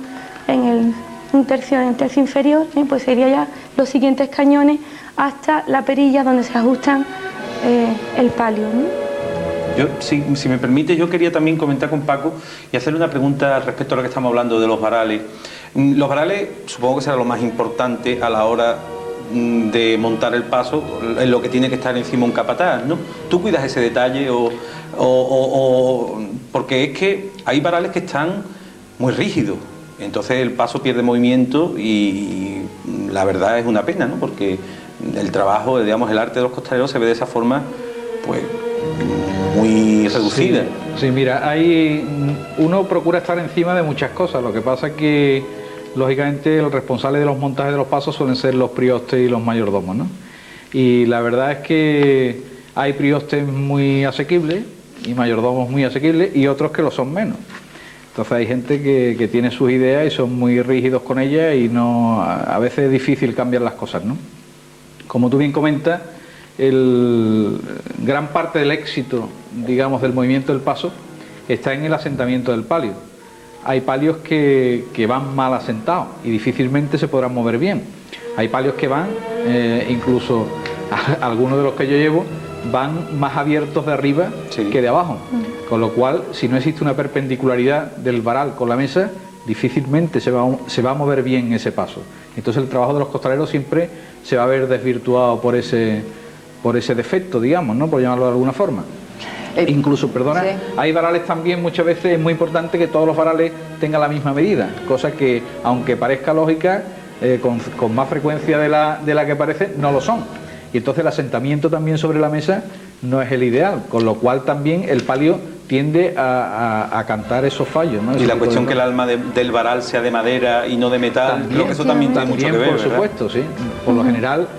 en el tercio inferior, ¿eh? Pues sería ya los siguientes cañones hasta la perilla donde se ajustan el palio, ¿no? Yo, si me permite, yo quería también comentar con Paco y hacerle una pregunta respecto a lo que estamos hablando de los varales. Los varales supongo que será lo más importante a la hora de montar el paso en lo que tiene que estar encima un capataz, ¿no? ¿Tú cuidas ese detalle porque es que hay varales que están muy rígidos, entonces el paso pierde movimiento y la verdad es una pena, ¿no? Porque el trabajo, digamos, el arte de los costaleros se ve de esa forma, pues, muy reducida. Sí, mira, uno procura estar encima de muchas cosas, lo que pasa es que, lógicamente, los responsables de los montajes de los pasos suelen ser los priostes y los mayordomos, ¿no? Y la verdad es que hay priostes muy asequibles y mayordomos muy asequibles y otros que lo son menos. Entonces hay gente que tiene sus ideas y son muy rígidos con ellas y a veces es difícil cambiar las cosas, ¿no? Como tú bien comentas, gran parte del éxito, digamos, del movimiento del paso está en el asentamiento del palio. Hay palios que van mal asentados y difícilmente se podrán mover bien. Hay palios que van, incluso algunos de los que yo llevo, van más abiertos de arriba que de abajo. Con lo cual, si no existe una perpendicularidad del varal con la mesa, difícilmente se va a mover bien ese paso. Entonces el trabajo de los costaleros siempre se va a ver desvirtuado por ese defecto, digamos, ¿no? Por llamarlo de alguna forma. Incluso, perdona, sí, hay varales también, muchas veces es muy importante que todos los varales tengan la misma medida, cosa que, aunque parezca lógica, con más frecuencia de la que parece, no lo son. Y entonces el asentamiento también sobre la mesa no es el ideal, con lo cual también el palio tiende a cantar esos fallos, ¿no? Y la cuestión que el alma del varal sea de madera y no de metal, también, creo que eso también tiene mucho que ver, por supuesto, sí. Por lo general,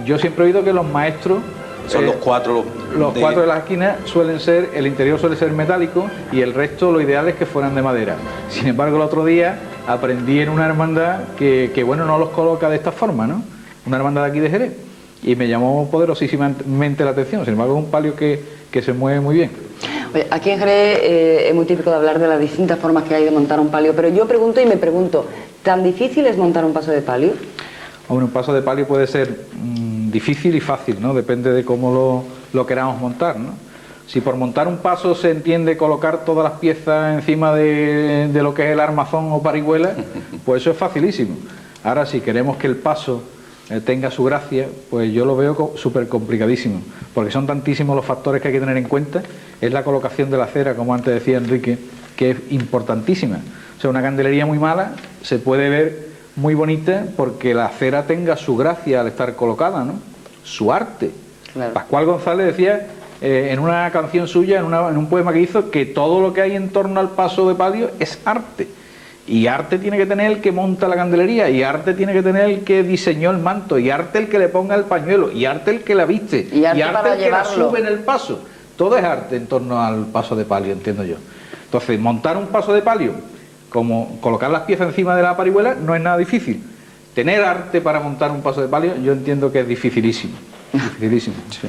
yo siempre he oído que los maestros son los cuatro de las esquinas suelen ser, el interior suele ser metálico y el resto lo ideal es que fueran de madera. Sin embargo, el otro día aprendí en una hermandad que bueno, no los coloca de esta forma, ¿no? Una hermandad de aquí de Jerez, y me llamó poderosísimamente la atención. Sin embargo, es un palio que se mueve muy bien. Oye, aquí en Jerez es muy típico de hablar de las distintas formas que hay de montar un palio, pero yo pregunto y me pregunto, ¿tan difícil es montar un paso de palio? Bueno, un paso de palio puede ser difícil y fácil, ¿no? Depende de cómo lo queramos montar, ¿no? Si por montar un paso se entiende colocar todas las piezas encima de lo que es el armazón o parihuela, pues eso es facilísimo. Ahora, si queremos que el paso tenga su gracia, pues yo lo veo súper complicadísimo, porque son tantísimos los factores que hay que tener en cuenta. Es la colocación de la cera, como antes decía Enrique, que es importantísima. O sea, una candelería muy mala se puede ver muy bonita porque la cera tenga su gracia al estar colocada, ¿no? Su arte. Claro. Pascual González decía en una canción suya, en un poema que hizo, que todo lo que hay en torno al paso de palio es arte. Y arte tiene que tener el que monta la candelería, y arte tiene que tener el que diseñó el manto, y arte el que le ponga el pañuelo, y arte el que la viste, y arte el que la sube en el paso. Todo es arte en torno al paso de palio, entiendo yo. Entonces, montar un paso de palio, como colocar las piezas encima de la parihuela, no es nada difícil. Tener arte para montar un paso de palio, yo entiendo que es dificilísimo. Dificilísimo. Sí.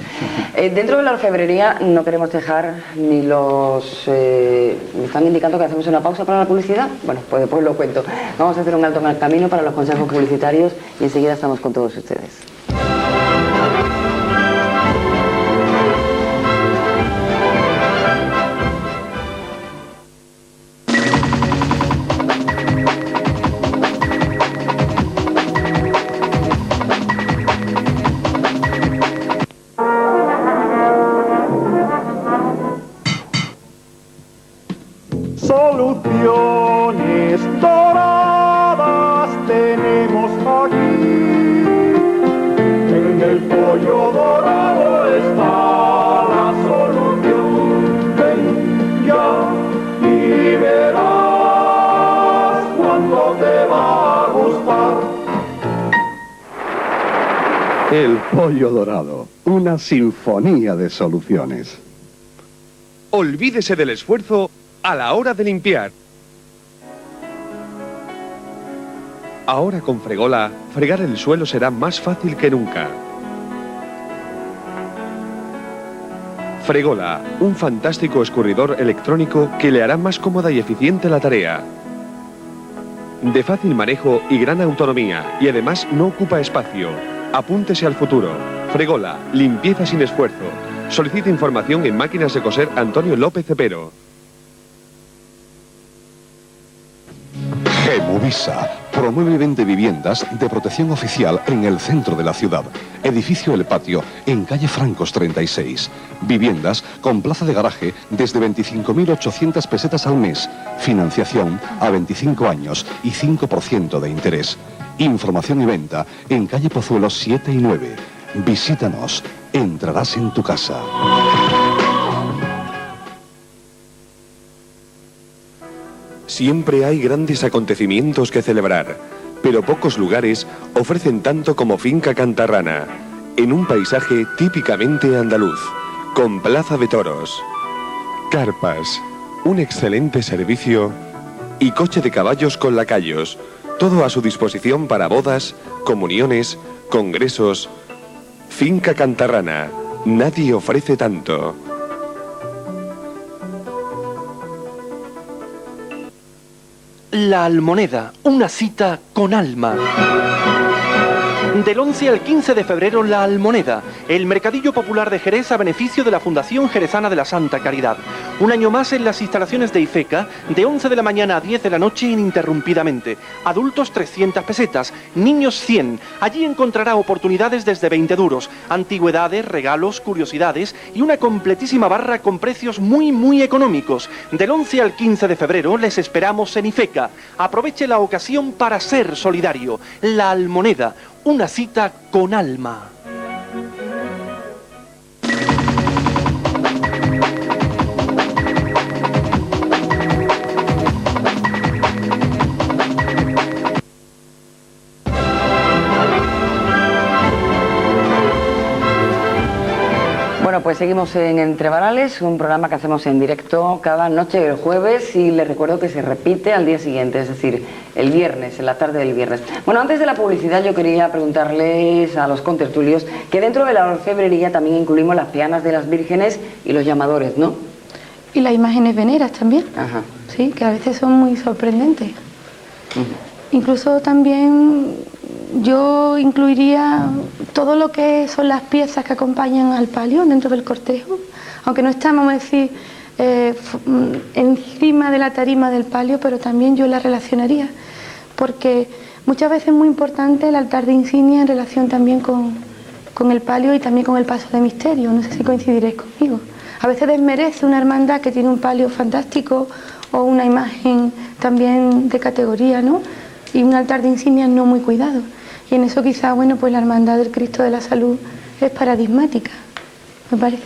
Dentro de la orfebrería no queremos dejar ni los... me están indicando que hacemos una pausa para la publicidad. Bueno, pues después lo cuento. Vamos a hacer un alto en el camino para los consejos publicitarios y enseguida estamos con todos ustedes. Soluciones doradas tenemos aquí. En el pollo dorado está la solución. Ven ya y verás cuánto te va a gustar. El pollo dorado, una sinfonía de soluciones. Olvídese del esfuerzo a la hora de limpiar. Ahora con Fregola, fregar el suelo será más fácil que nunca. Fregola, un fantástico escurridor electrónico que le hará más cómoda y eficiente la tarea. De fácil manejo y gran autonomía, y además no ocupa espacio. Apúntese al futuro. Fregola, limpieza sin esfuerzo. Solicite información en Máquinas de Coser Antonio López Cepero. Gemuvisa, Promueve y vende viviendas de protección oficial en el centro de la ciudad. Edificio El Patio, en calle Francos 36. Viviendas con plaza de garaje desde 25.800 pesetas al mes. Financiación a 25 años y 5% de interés. Información y venta en calle Pozuelos 7 y 9. Visítanos, entrarás en tu casa. Siempre hay grandes acontecimientos que celebrar, pero pocos lugares ofrecen tanto como Finca Cantarrana, en un paisaje típicamente andaluz, con plaza de toros, carpas, un excelente servicio y coche de caballos con lacayos, todo a su disposición para bodas, comuniones, congresos. Finca Cantarrana, nadie ofrece tanto. La Almoneda, una cita con alma. Del 11 al 15 de febrero, La Almoneda, el mercadillo popular de Jerez a beneficio de la Fundación Jerezana de la Santa Caridad. Un año más en las instalaciones de IFECA, de 11 de la mañana a 10 de la noche ininterrumpidamente. Adultos 300 pesetas, niños 100. Allí encontrará oportunidades desde 20 duros, antigüedades, regalos, curiosidades y una completísima barra con precios muy económicos. Del 11 al 15 de febrero les esperamos en IFECA. Aproveche la ocasión para ser solidario. La Almoneda, una cita con alma. Bueno, pues seguimos en Entre Varales, un programa que hacemos en directo cada noche del jueves y les recuerdo que se repite al día siguiente, es decir, el viernes, en la tarde del viernes. Bueno, antes de la publicidad yo quería preguntarles a los contertulios que dentro de la orfebrería también incluimos las peanas de las vírgenes y los llamadores, ¿no? Y las imágenes veneras también. Ajá. Sí, que a veces son muy sorprendentes. Incluso también yo incluiría todo lo que son las piezas que acompañan al palio dentro del cortejo, aunque no está, vamos a decir, encima de la tarima del palio, pero también yo la relacionaría, porque muchas veces es muy importante el altar de insignia en relación también con el palio y también con el paso de misterio. No sé si coincidiréis conmigo. A veces desmerece una hermandad que tiene un palio fantástico o una imagen también de categoría, ¿no? Y un altar de insignia no muy cuidado. Y en eso quizá, bueno, pues la hermandad del Cristo de la Salud es paradigmática, me parece.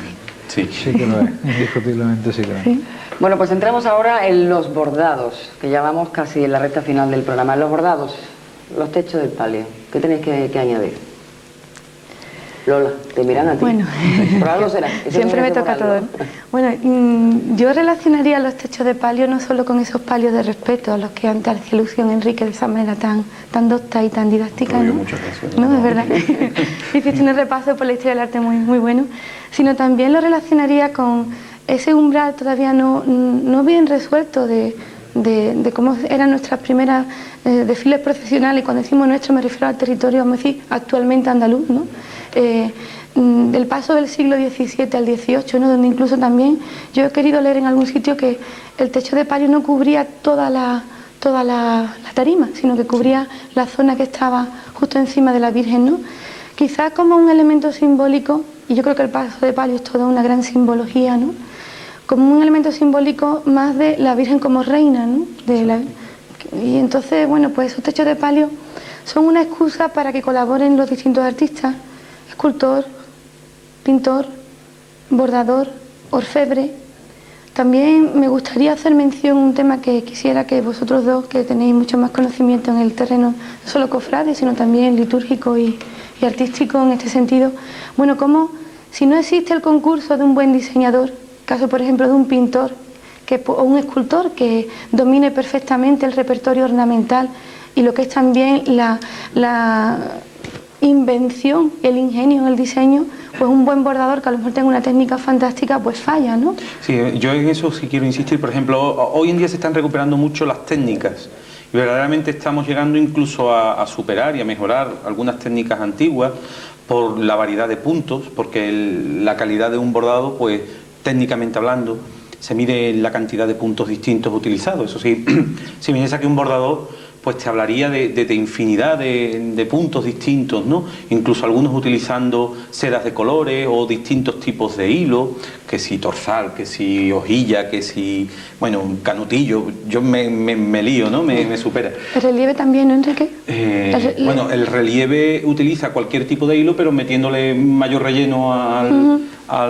Sí, sí que lo es, indiscutiblemente sí que lo es. ¿Sí? Bueno, pues entramos ahora en los bordados, que ya vamos casi en la recta final del programa. Los bordados, los techos del palio, ¿qué tenéis que añadir? Lola, te miran a ti. Bueno, por algo será. Siempre me toca todo. Bueno, yo relacionaría los techos de palio no solo con esos palios de respeto a los que antes hacía alusión Enrique de esa manera tan docta y tan didáctica, ¿no? No, es verdad. Hiciste un repaso por la historia del arte muy bueno, sino también lo relacionaría con ese umbral todavía no bien resuelto de cómo eran nuestras primeras desfiles profesionales. Y cuando decimos nuestro me refiero al territorio, vamos a decir, actualmente andaluz, ¿no? Del paso del siglo XVII al XVIII, ¿no? Donde incluso también yo he querido leer en algún sitio que el techo de palio no cubría toda la tarima, sino que cubría la zona que estaba justo encima de la Virgen, ¿no? Quizás como un elemento simbólico, y yo creo que el paso de palio es toda una gran simbología, ¿no? Como un elemento simbólico más de la Virgen como reina, ¿no? Y entonces, bueno, pues esos techos de palio son una excusa para que colaboren los distintos artistas, escultor, pintor, bordador, orfebre. También me gustaría hacer mención a un tema que quisiera que vosotros dos, que tenéis mucho más conocimiento en el terreno, no solo cofrade, sino también litúrgico y artístico en este sentido. Bueno, como si no existe el concurso de un buen diseñador, caso por ejemplo de un pintor o un escultor que domine perfectamente el repertorio ornamental y lo que es también la invención, el ingenio en el diseño, pues un buen bordador que a lo mejor tenga una técnica fantástica, pues falla, ¿no? Sí, yo en eso sí quiero insistir. Por ejemplo, hoy en día se están recuperando mucho las técnicas y verdaderamente estamos llegando incluso a superar y a mejorar algunas técnicas antiguas por la variedad de puntos, porque la calidad de un bordado, pues técnicamente hablando, se mide la cantidad de puntos distintos utilizados. Eso sí, si vienes aquí un bordador, pues te hablaría de infinidad de puntos distintos, ¿no? Incluso algunos utilizando sedas de colores o distintos tipos de hilo, que si torzal, que si hojilla, que si, bueno, un canutillo. Yo me lío, ¿no? Me supera. ¿El relieve también, ¿no, Enrique? Bueno, el relieve utiliza cualquier tipo de hilo, pero metiéndole mayor relleno a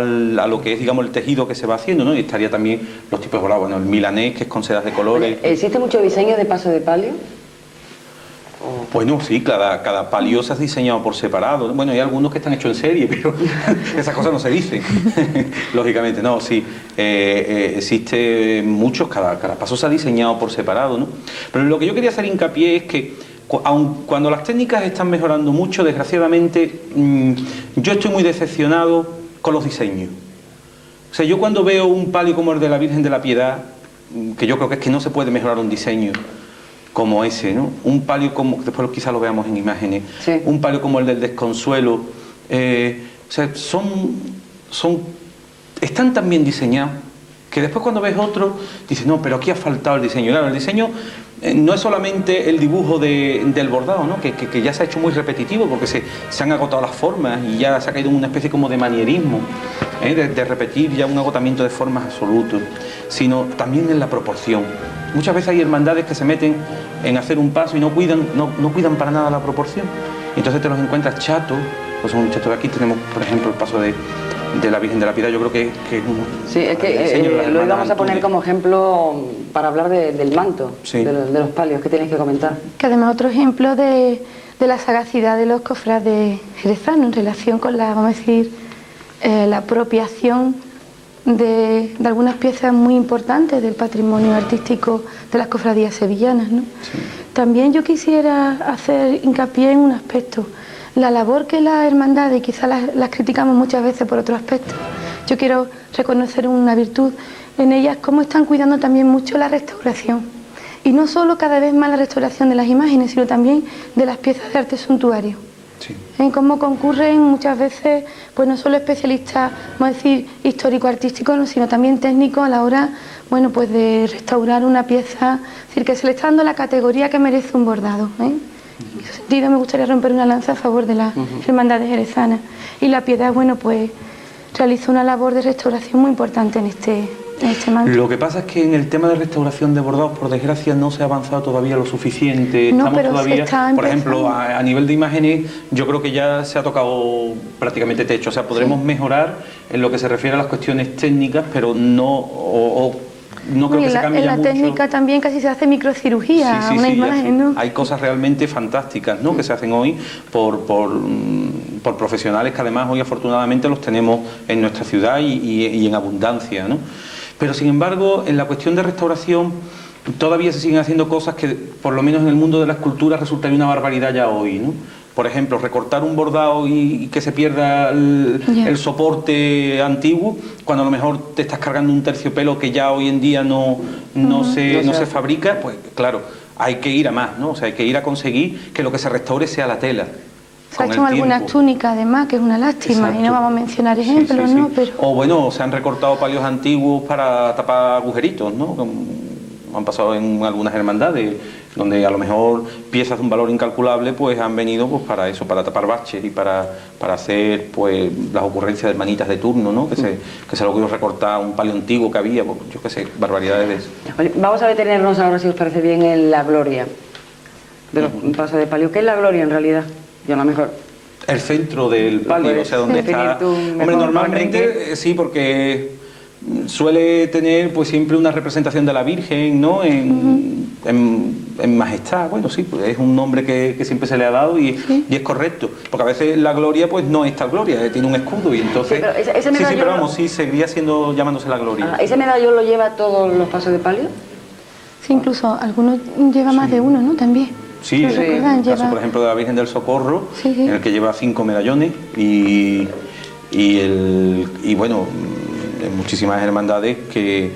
lo que es, digamos, el tejido que se va haciendo, ¿no? Y estaría también los tipos de bordado, bueno, el milanés, que es con sedas de colores. ¿Existe mucho diseño de paso de palio? Bueno, sí, cada palio se ha diseñado por separado. Bueno, hay algunos que están hechos en serie, pero esas cosas no se dicen. Lógicamente, no, sí. Existe muchos, cada paso se ha diseñado por separado, ¿no? Pero lo que yo quería hacer hincapié es que, aun cuando las técnicas están mejorando mucho, desgraciadamente, yo estoy muy decepcionado con los diseños. O sea, yo cuando veo un palio como el de la Virgen de la Piedad, que yo creo que es que no se puede mejorar un diseño como ese, ¿no? Un palio como, después quizás lo veamos en imágenes, sí. Un palio como el del Desconsuelo, o sea, están tan bien diseñados que después cuando ves otro dices, no, pero aquí ha faltado el diseño. Claro, el diseño no es solamente el dibujo del bordado, ¿no? Que ya se ha hecho muy repetitivo porque se han agotado las formas y ya se ha caído en una especie como de manierismo, de repetir ya un agotamiento de formas absoluto, sino también en la proporción. Muchas veces hay hermandades que se meten en hacer un paso y no cuidan para nada la proporción. Entonces te los encuentras chatos, pues son chatos. Aquí tenemos, por ejemplo, el paso de la Virgen de la Piedad. Yo creo que es un... Sí, es que lo íbamos a poner como ejemplo para hablar del manto, sí. de los palios. ¿Qué tenéis que comentar? Que además otro ejemplo de la sagacidad de los cofrades jerezanos en relación con la, vamos a decir, la apropiación de algunas piezas muy importantes del patrimonio artístico de las cofradías sevillanas, ¿no? Sí. También yo quisiera hacer hincapié en un aspecto, la labor que las hermandades, y quizás las criticamos muchas veces por otro aspecto, yo quiero reconocer una virtud en ellas, cómo están cuidando también mucho la restauración, y no solo cada vez más la restauración de las imágenes, sino también de las piezas de arte suntuario. Sí. En cómo concurren muchas veces, pues no solo especialistas, vamos a decir, histórico-artísticos, no, sino también técnicos a la hora, bueno, pues de restaurar una pieza, es decir, que se le está dando la categoría que merece un bordado, En ese sentido me gustaría romper una lanza a favor de las hermandades jerezanas. Y la Piedad, bueno, pues realizó una labor de restauración muy importante en este manto. Lo que pasa es que en el tema de restauración de bordados, por desgracia, no se ha avanzado todavía lo suficiente. No, estamos pero todavía, por ejemplo, empezando. a nivel de imágenes, yo creo que ya se ha tocado prácticamente techo. O sea, podremos mejorar en lo que se refiere a las cuestiones técnicas, pero no creo que se cambie en la mucho. Técnica también casi se hace microcirugía, una imagen, ¿no? Hay cosas realmente fantásticas, ¿no? Que se hacen hoy por profesionales que además hoy afortunadamente los tenemos en nuestra ciudad y en abundancia, ¿no? Pero sin embargo, en la cuestión de restauración todavía se siguen haciendo cosas que, por lo menos en el mundo de la escultura, resultaría una barbaridad ya hoy, ¿no? Por ejemplo, recortar un bordado y que se pierda el soporte antiguo, cuando a lo mejor te estás cargando un terciopelo que ya hoy en día no se fabrica, pues claro, hay que ir a más, ¿no? O sea, hay que ir a conseguir que lo que se restaure sea la tela. Se ha hecho algunas túnicas además, que es una lástima. Exacto. Y no vamos a mencionar ejemplos, ¿no? Pero... O bueno, se han recortado palios antiguos para tapar agujeritos, ¿no? Han pasado en algunas hermandades, donde a lo mejor piezas de un valor incalculable pues han venido pues para eso, para tapar baches y para hacer pues las ocurrencias de manitas de turno, ¿no? Que se logró recortar un palio antiguo que había, pues, yo qué sé, barbaridades de eso. Vamos a detenernos ahora, si os parece bien, en la gloria de los pasos de palio. ¿Qué es la gloria en realidad? Yo a lo mejor... El centro del palio, o sea, donde está... Hombre, normalmente sí, porque suele tener pues siempre una representación de la Virgen, ¿no? En majestad. Bueno, sí, pues es un nombre que siempre se le ha dado y es correcto, porque a veces la gloria pues no es tal gloria, tiene un escudo y entonces... Sí, pero ese pero vamos, sí, seguiría llamándose la gloria. ¿Ese medallón lo lleva todos los pasos de palio? Sí, incluso algunos lleva más de uno, ¿no? También. Sí, en el caso, por ejemplo, de la Virgen del Socorro, en el que lleva 5 medallones y bueno, en muchísimas hermandades que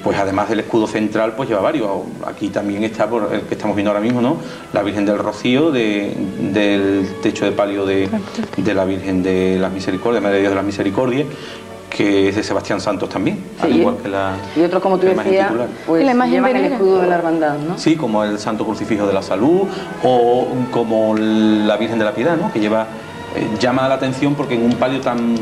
pues además del escudo central pues lleva varios. Aquí también está por el que estamos viendo ahora mismo, ¿no? La Virgen del Rocío, del techo de palio de la Virgen de las Misericordias, Madre de Dios de las Misericordias, que es de Sebastián Santos también, sí, al igual que la y otros, como tú decías, pues llevan el escudo de la hermandad, ¿no? Sí, como el Santo Crucifijo de la Salud o como la Virgen de la Piedad, ¿no? Que llama la atención porque en un palio tan,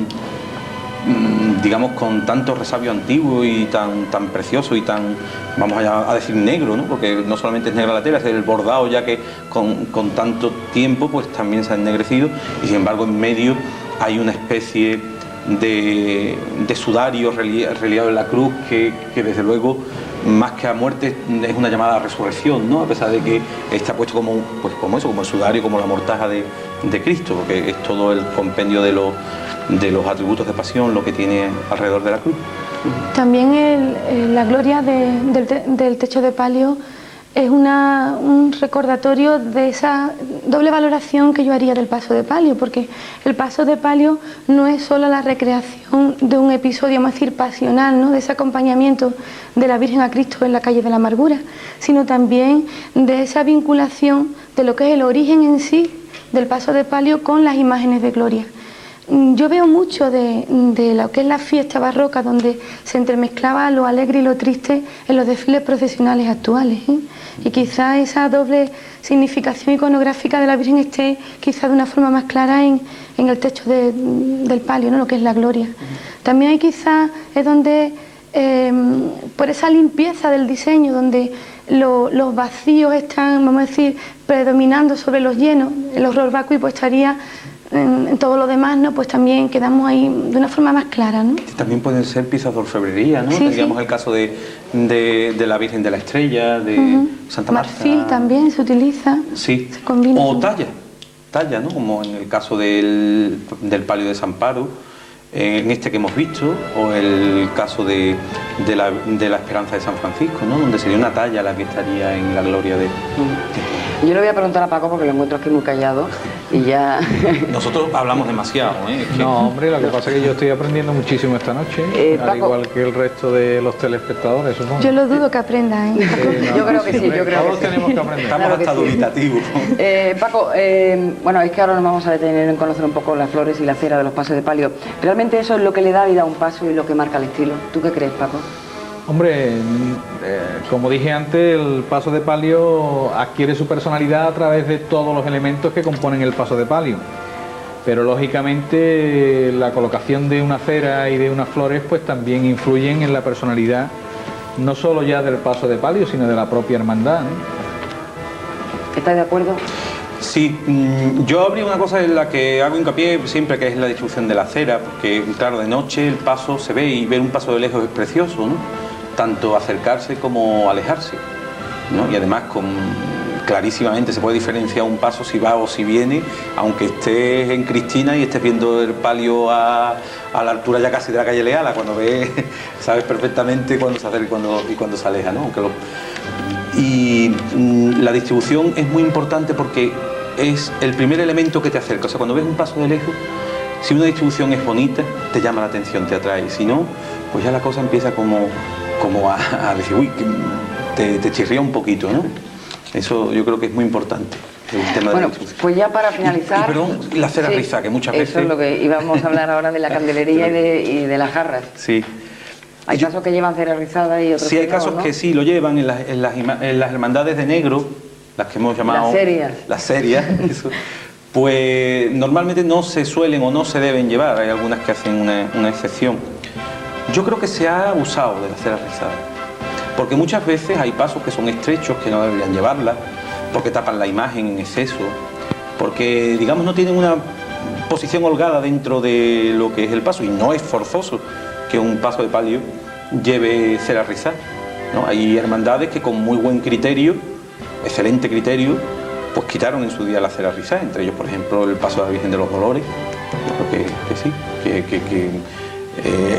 digamos, con tanto resabio antiguo y tan precioso y tan, vamos a decir, negro, ¿no? Porque no solamente es negra la tela, es el bordado ya que con tanto tiempo pues también se ha ennegrecido, y sin embargo en medio hay una especie de sudario reliado en la cruz que desde luego, más que a muerte, es una llamada a resurrección, ¿no? A pesar de que está puesto como el sudario, como la mortaja de Cristo, porque es todo el compendio de los atributos de pasión lo que tiene alrededor de la cruz. También la gloria del techo de palio es un recordatorio de esa doble valoración que yo haría del paso de palio, porque el paso de palio no es solo la recreación de un episodio, vamos a decir, pasional, ¿no? De ese acompañamiento de la Virgen a Cristo en la calle de la Amargura, sino también de esa vinculación de lo que es el origen en sí del paso de palio con las imágenes de gloria. Yo veo mucho de lo que es la fiesta barroca, donde se entremezclaba lo alegre y lo triste en los desfiles procesionales actuales, ¿eh? Y quizá esa doble significación iconográfica de la Virgen esté quizá de una forma más clara en el techo del palio, ¿no? Lo que es la gloria. También hay quizá es donde, por esa limpieza del diseño, donde los vacíos están, vamos a decir, predominando sobre los llenos, el horror vacui pues estaría en todo lo demás, ¿no? Pues también quedamos ahí de una forma más clara, ¿no? También pueden ser piezas de orfebrería, ¿no? Sí, tendríamos sí. el caso de la Virgen de la Estrella, de Santa Marta. Marfil también se utiliza. Sí. Se combina. O talla, ¿no? Como en el caso del palio de San Paro, en este que hemos visto, o el caso de la Esperanza de San Francisco, ¿no? Donde sería una talla la que estaría en la gloria de... Yo le voy a preguntar a Paco porque lo encuentro aquí muy callado y ya... Nosotros hablamos demasiado, ¿eh? No, hombre, lo que pasa es que yo estoy aprendiendo muchísimo esta noche, Paco, al igual que el resto de los telespectadores, supongo. Yo lo dudo que aprenda, ¿eh? Yo creo que sí, Todos tenemos que aprender. Estamos Claro que hasta sí. dubitativos. Paco, bueno, es que ahora nos vamos a detener en conocer un poco las flores y la cera de los pasos de palio. ¿Realmente eso es lo que le da vida a un paso y lo que marca el estilo? ¿Tú qué crees, Paco? Hombre, como dije antes, el paso de palio adquiere su personalidad a través de todos los elementos que componen el paso de palio. Pero lógicamente la colocación de una cera y de unas flores pues también influyen en la personalidad no solo ya del paso de palio, sino de la propia hermandad, ¿no? ¿Estás de acuerdo? Sí, yo habría una cosa en la que hago hincapié siempre, que es la distribución de la cera, porque claro, de noche el paso se ve y ver un paso de lejos es precioso, ¿no? Tanto acercarse como alejarse, ¿no? Y además clarísimamente se puede diferenciar un paso si va o si viene, aunque estés en Cristina y estés viendo el palio a la altura ya casi de la calle Leala, cuando ves, sabes perfectamente cuándo se acerca y cuándo se aleja, ¿no? Y la distribución es muy importante porque es el primer elemento que te acerca. O sea, cuando ves un paso de lejos, si una distribución es bonita, te llama la atención, te atrae. Si no, pues ya la cosa empieza como a decir, uy, te chirría un poquito, ¿no? Eso yo creo que es muy importante. El tema Bueno, de la pues ya para finalizar... perdón, la cera sí, riza, que muchas veces... Eso es lo que íbamos a hablar ahora de la candelería y de las jarras. Sí. Hay casos que llevan cera rizada y otros Sí, hay que no, casos ¿no? que sí lo llevan en las hermandades de negro, las que hemos llamado... Las serias. Las serias, eso. Pues normalmente no se suelen o no se deben llevar, hay algunas que hacen una excepción. Yo creo que se ha abusado de la cera rizada, porque muchas veces hay pasos que son estrechos, que no deberían llevarla, porque tapan la imagen en exceso, porque, digamos, no tienen una posición holgada dentro de lo que es el paso, y no es forzoso que un paso de palio lleve cera rizada, ¿no? Hay hermandades que con muy buen criterio, excelente criterio, pues quitaron en su día la cera rizada, entre ellos, por ejemplo, el paso de la Virgen de los Dolores. Yo creo que sí,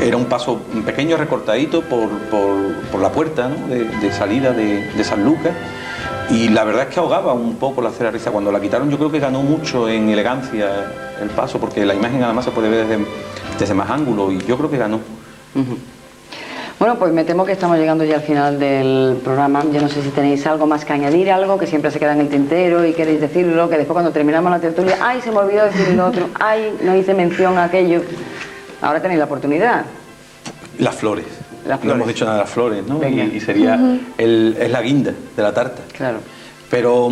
era un paso pequeño, recortadito por la puerta, ¿no? de salida de San Lucas, y la verdad es que ahogaba un poco la cera rizada. Cuando la quitaron yo creo que ganó mucho en elegancia el paso, porque la imagen además se puede ver desde más ángulo, y yo creo que ganó. Bueno, pues me temo que estamos llegando ya al final del programa. Yo no sé si tenéis algo más que añadir, algo que siempre se queda en el tintero y queréis decirlo, que después cuando terminamos la tertulia, ¡ay, se me olvidó decir lo otro! ¡Ay, no hice mención a aquello! Ahora tenéis la oportunidad. Las flores. Las flores. No hemos dicho nada de las flores, ¿no? Venga. Y sería es la guinda de la tarta. Claro. Pero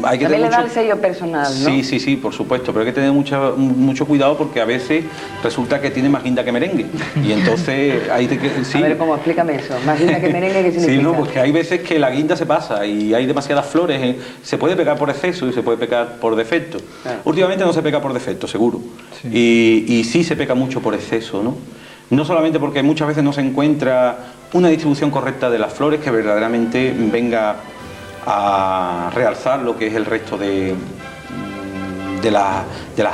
hay que También tener le da mucho... el sello personal, ¿no? Sí, por supuesto, pero hay que tener mucho cuidado porque a veces resulta que tiene más guinda que merengue. Y entonces hay que... Sí. A ver, ¿cómo? Explícame eso. Más guinda que merengue, ¿qué significa? Sí, no, porque hay veces que la guinda se pasa y hay demasiadas flores. Se puede pecar por exceso y se puede pecar por defecto. Claro. Últimamente no se peca por defecto, seguro. Y sí se peca mucho por exceso, ¿no? No solamente porque muchas veces no se encuentra una distribución correcta de las flores que verdaderamente venga a realzar lo que es el resto de las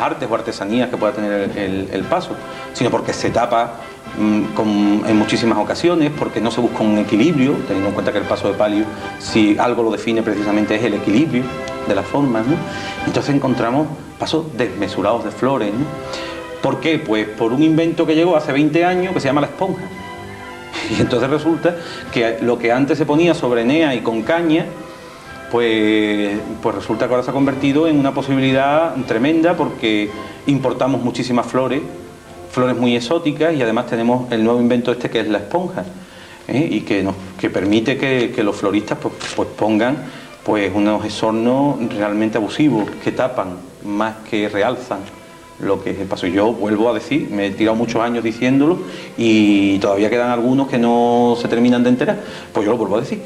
artes o artesanías que pueda tener el paso, sino porque se tapa en muchísimas ocasiones, porque no se busca un equilibrio, teniendo en cuenta que el paso de palio, si algo lo define precisamente es el equilibrio de las formas, ¿no? Entonces encontramos pasos desmesurados de flores, ¿no? ¿Por qué? Pues por un invento que llegó hace 20 años que se llama la esponja. Y entonces resulta que lo que antes se ponía sobre enea y con caña, pues resulta que ahora se ha convertido en una posibilidad tremenda porque importamos muchísimas flores muy exóticas y además tenemos el nuevo invento que es la esponja, y que permite que los floristas pues pongan pues unos exornos realmente abusivos que tapan más que realzan lo que es el paso. Yo vuelvo a decir, me he tirado muchos años diciéndolo y todavía quedan algunos que no se terminan de enterar, pues yo lo vuelvo a decir.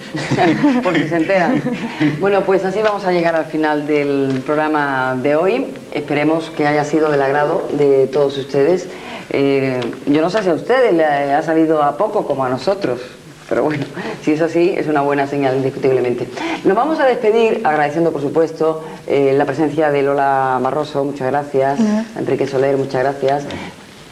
Porque se enteran. Bueno, pues así vamos a llegar al final del programa de hoy. Esperemos que haya sido del agrado de todos ustedes. Yo no sé si a ustedes le ha salido a poco como a nosotros, pero bueno, si es así, es una buena señal, indiscutiblemente. Nos vamos a despedir agradeciendo, por supuesto, la presencia de Lola Barroso, muchas gracias. Enrique Soler, muchas gracias.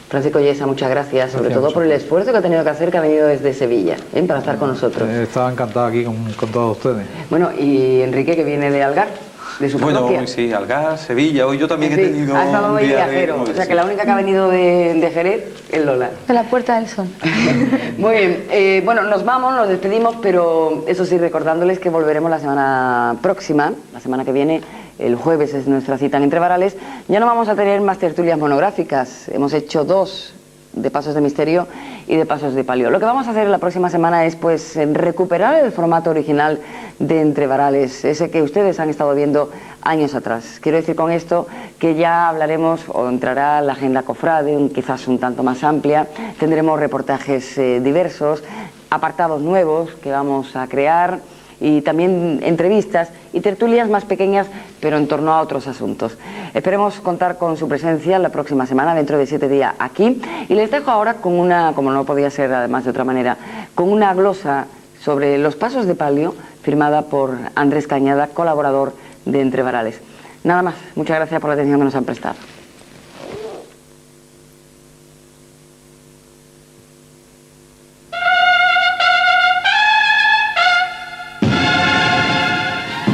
Francisco Yesa, muchas gracias, sobre todo por el esfuerzo que ha tenido que hacer, que ha venido desde Sevilla, para estar con nosotros. Estaba encantado aquí con todos ustedes. Bueno, y Enrique, que viene de Algar, de su parroquia. Bueno, sí, Algar, Sevilla, hoy yo también he tenido ha estado hoy viajero, o sea que la única que ha venido de Jerez es Lola. De la Puerta del Sol. Muy bien, bueno, nos vamos, nos despedimos, pero eso sí, recordándoles que volveremos la semana próxima, la semana que viene. El jueves es nuestra cita en Entre Varales. Ya no vamos a tener más tertulias monográficas. Hemos hecho 2 de Pasos de Misterio y de Pasos de Palio. Lo que vamos a hacer la próxima semana es pues recuperar el formato original de Entre Varales, ese que ustedes han estado viendo años atrás. Quiero decir con esto que ya hablaremos o entrará la agenda cofrade, quizás un tanto más amplia. Tendremos reportajes diversos, apartados nuevos que vamos a crear, y también entrevistas y tertulias más pequeñas, pero en torno a otros asuntos. Esperemos contar con su presencia la próxima semana, dentro de 7 días aquí, y les dejo ahora con una, como no podía ser además de otra manera, con una glosa sobre los pasos de palio, firmada por Andrés Cañada, colaborador de Entre Varales. Nada más, muchas gracias por la atención que nos han prestado.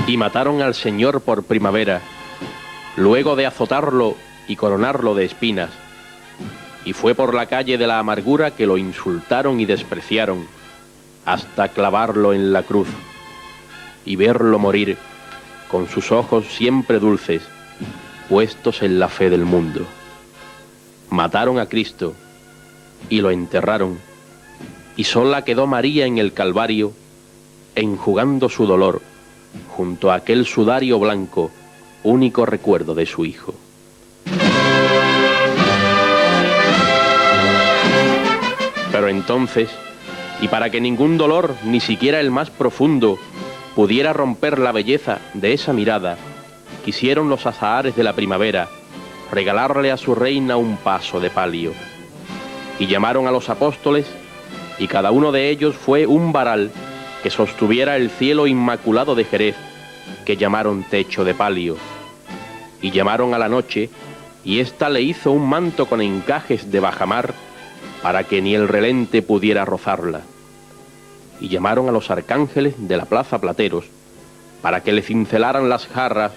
Y mataron al Señor por primavera, luego de azotarlo y coronarlo de espinas. Y fue por la calle de la amargura que lo insultaron y despreciaron, hasta clavarlo en la cruz y verlo morir con sus ojos siempre dulces, puestos en la fe del mundo. Mataron a Cristo y lo enterraron, y sola quedó María en el Calvario, enjugando su dolor, junto a aquel sudario blanco, único recuerdo de su hijo. Pero entonces, y para que ningún dolor, ni siquiera el más profundo, pudiera romper la belleza de esa mirada, quisieron los azahares de la primavera regalarle a su reina un paso de palio. Y llamaron a los apóstoles, y cada uno de ellos fue un varal que sostuviera el cielo inmaculado de Jerez, que llamaron techo de palio. Y llamaron a la noche, y ésta le hizo un manto con encajes de bajamar, para que ni el relente pudiera rozarla. Y llamaron a los arcángeles de la plaza Plateros, para que le cincelaran las jarras,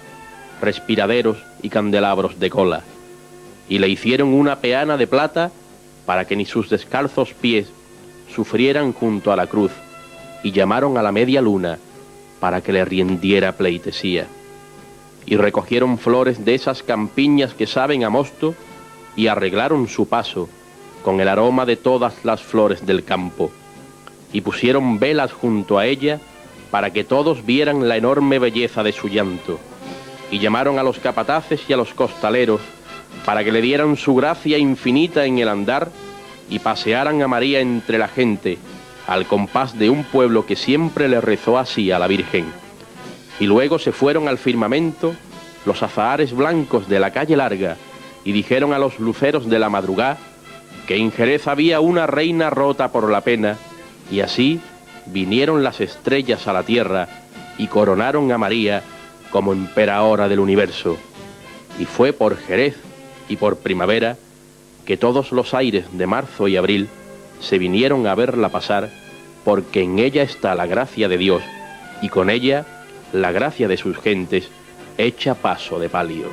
respiraderos y candelabros de cola. Y le hicieron una peana de plata, para que ni sus descalzos pies sufrieran junto a la cruz. Y llamaron a la media luna para que le rindiera pleitesía. Y recogieron flores de esas campiñas que saben a mosto y arreglaron su paso, con el aroma de todas las flores del campo, y pusieron velas junto a ella para que todos vieran la enorme belleza de su llanto, y llamaron a los capataces y a los costaleros para que le dieran su gracia infinita en el andar y pasearan a María entre la gente, al compás de un pueblo que siempre le rezó así a la Virgen. Y luego se fueron al firmamento los azahares blancos de la calle larga y dijeron a los luceros de la madrugada que en Jerez había una reina rota por la pena, y así vinieron las estrellas a la tierra y coronaron a María como emperadora del universo. Y fue por Jerez y por primavera que todos los aires de marzo y abril se vinieron a verla pasar, porque en ella está la gracia de Dios y con ella la gracia de sus gentes hecha paso de palio.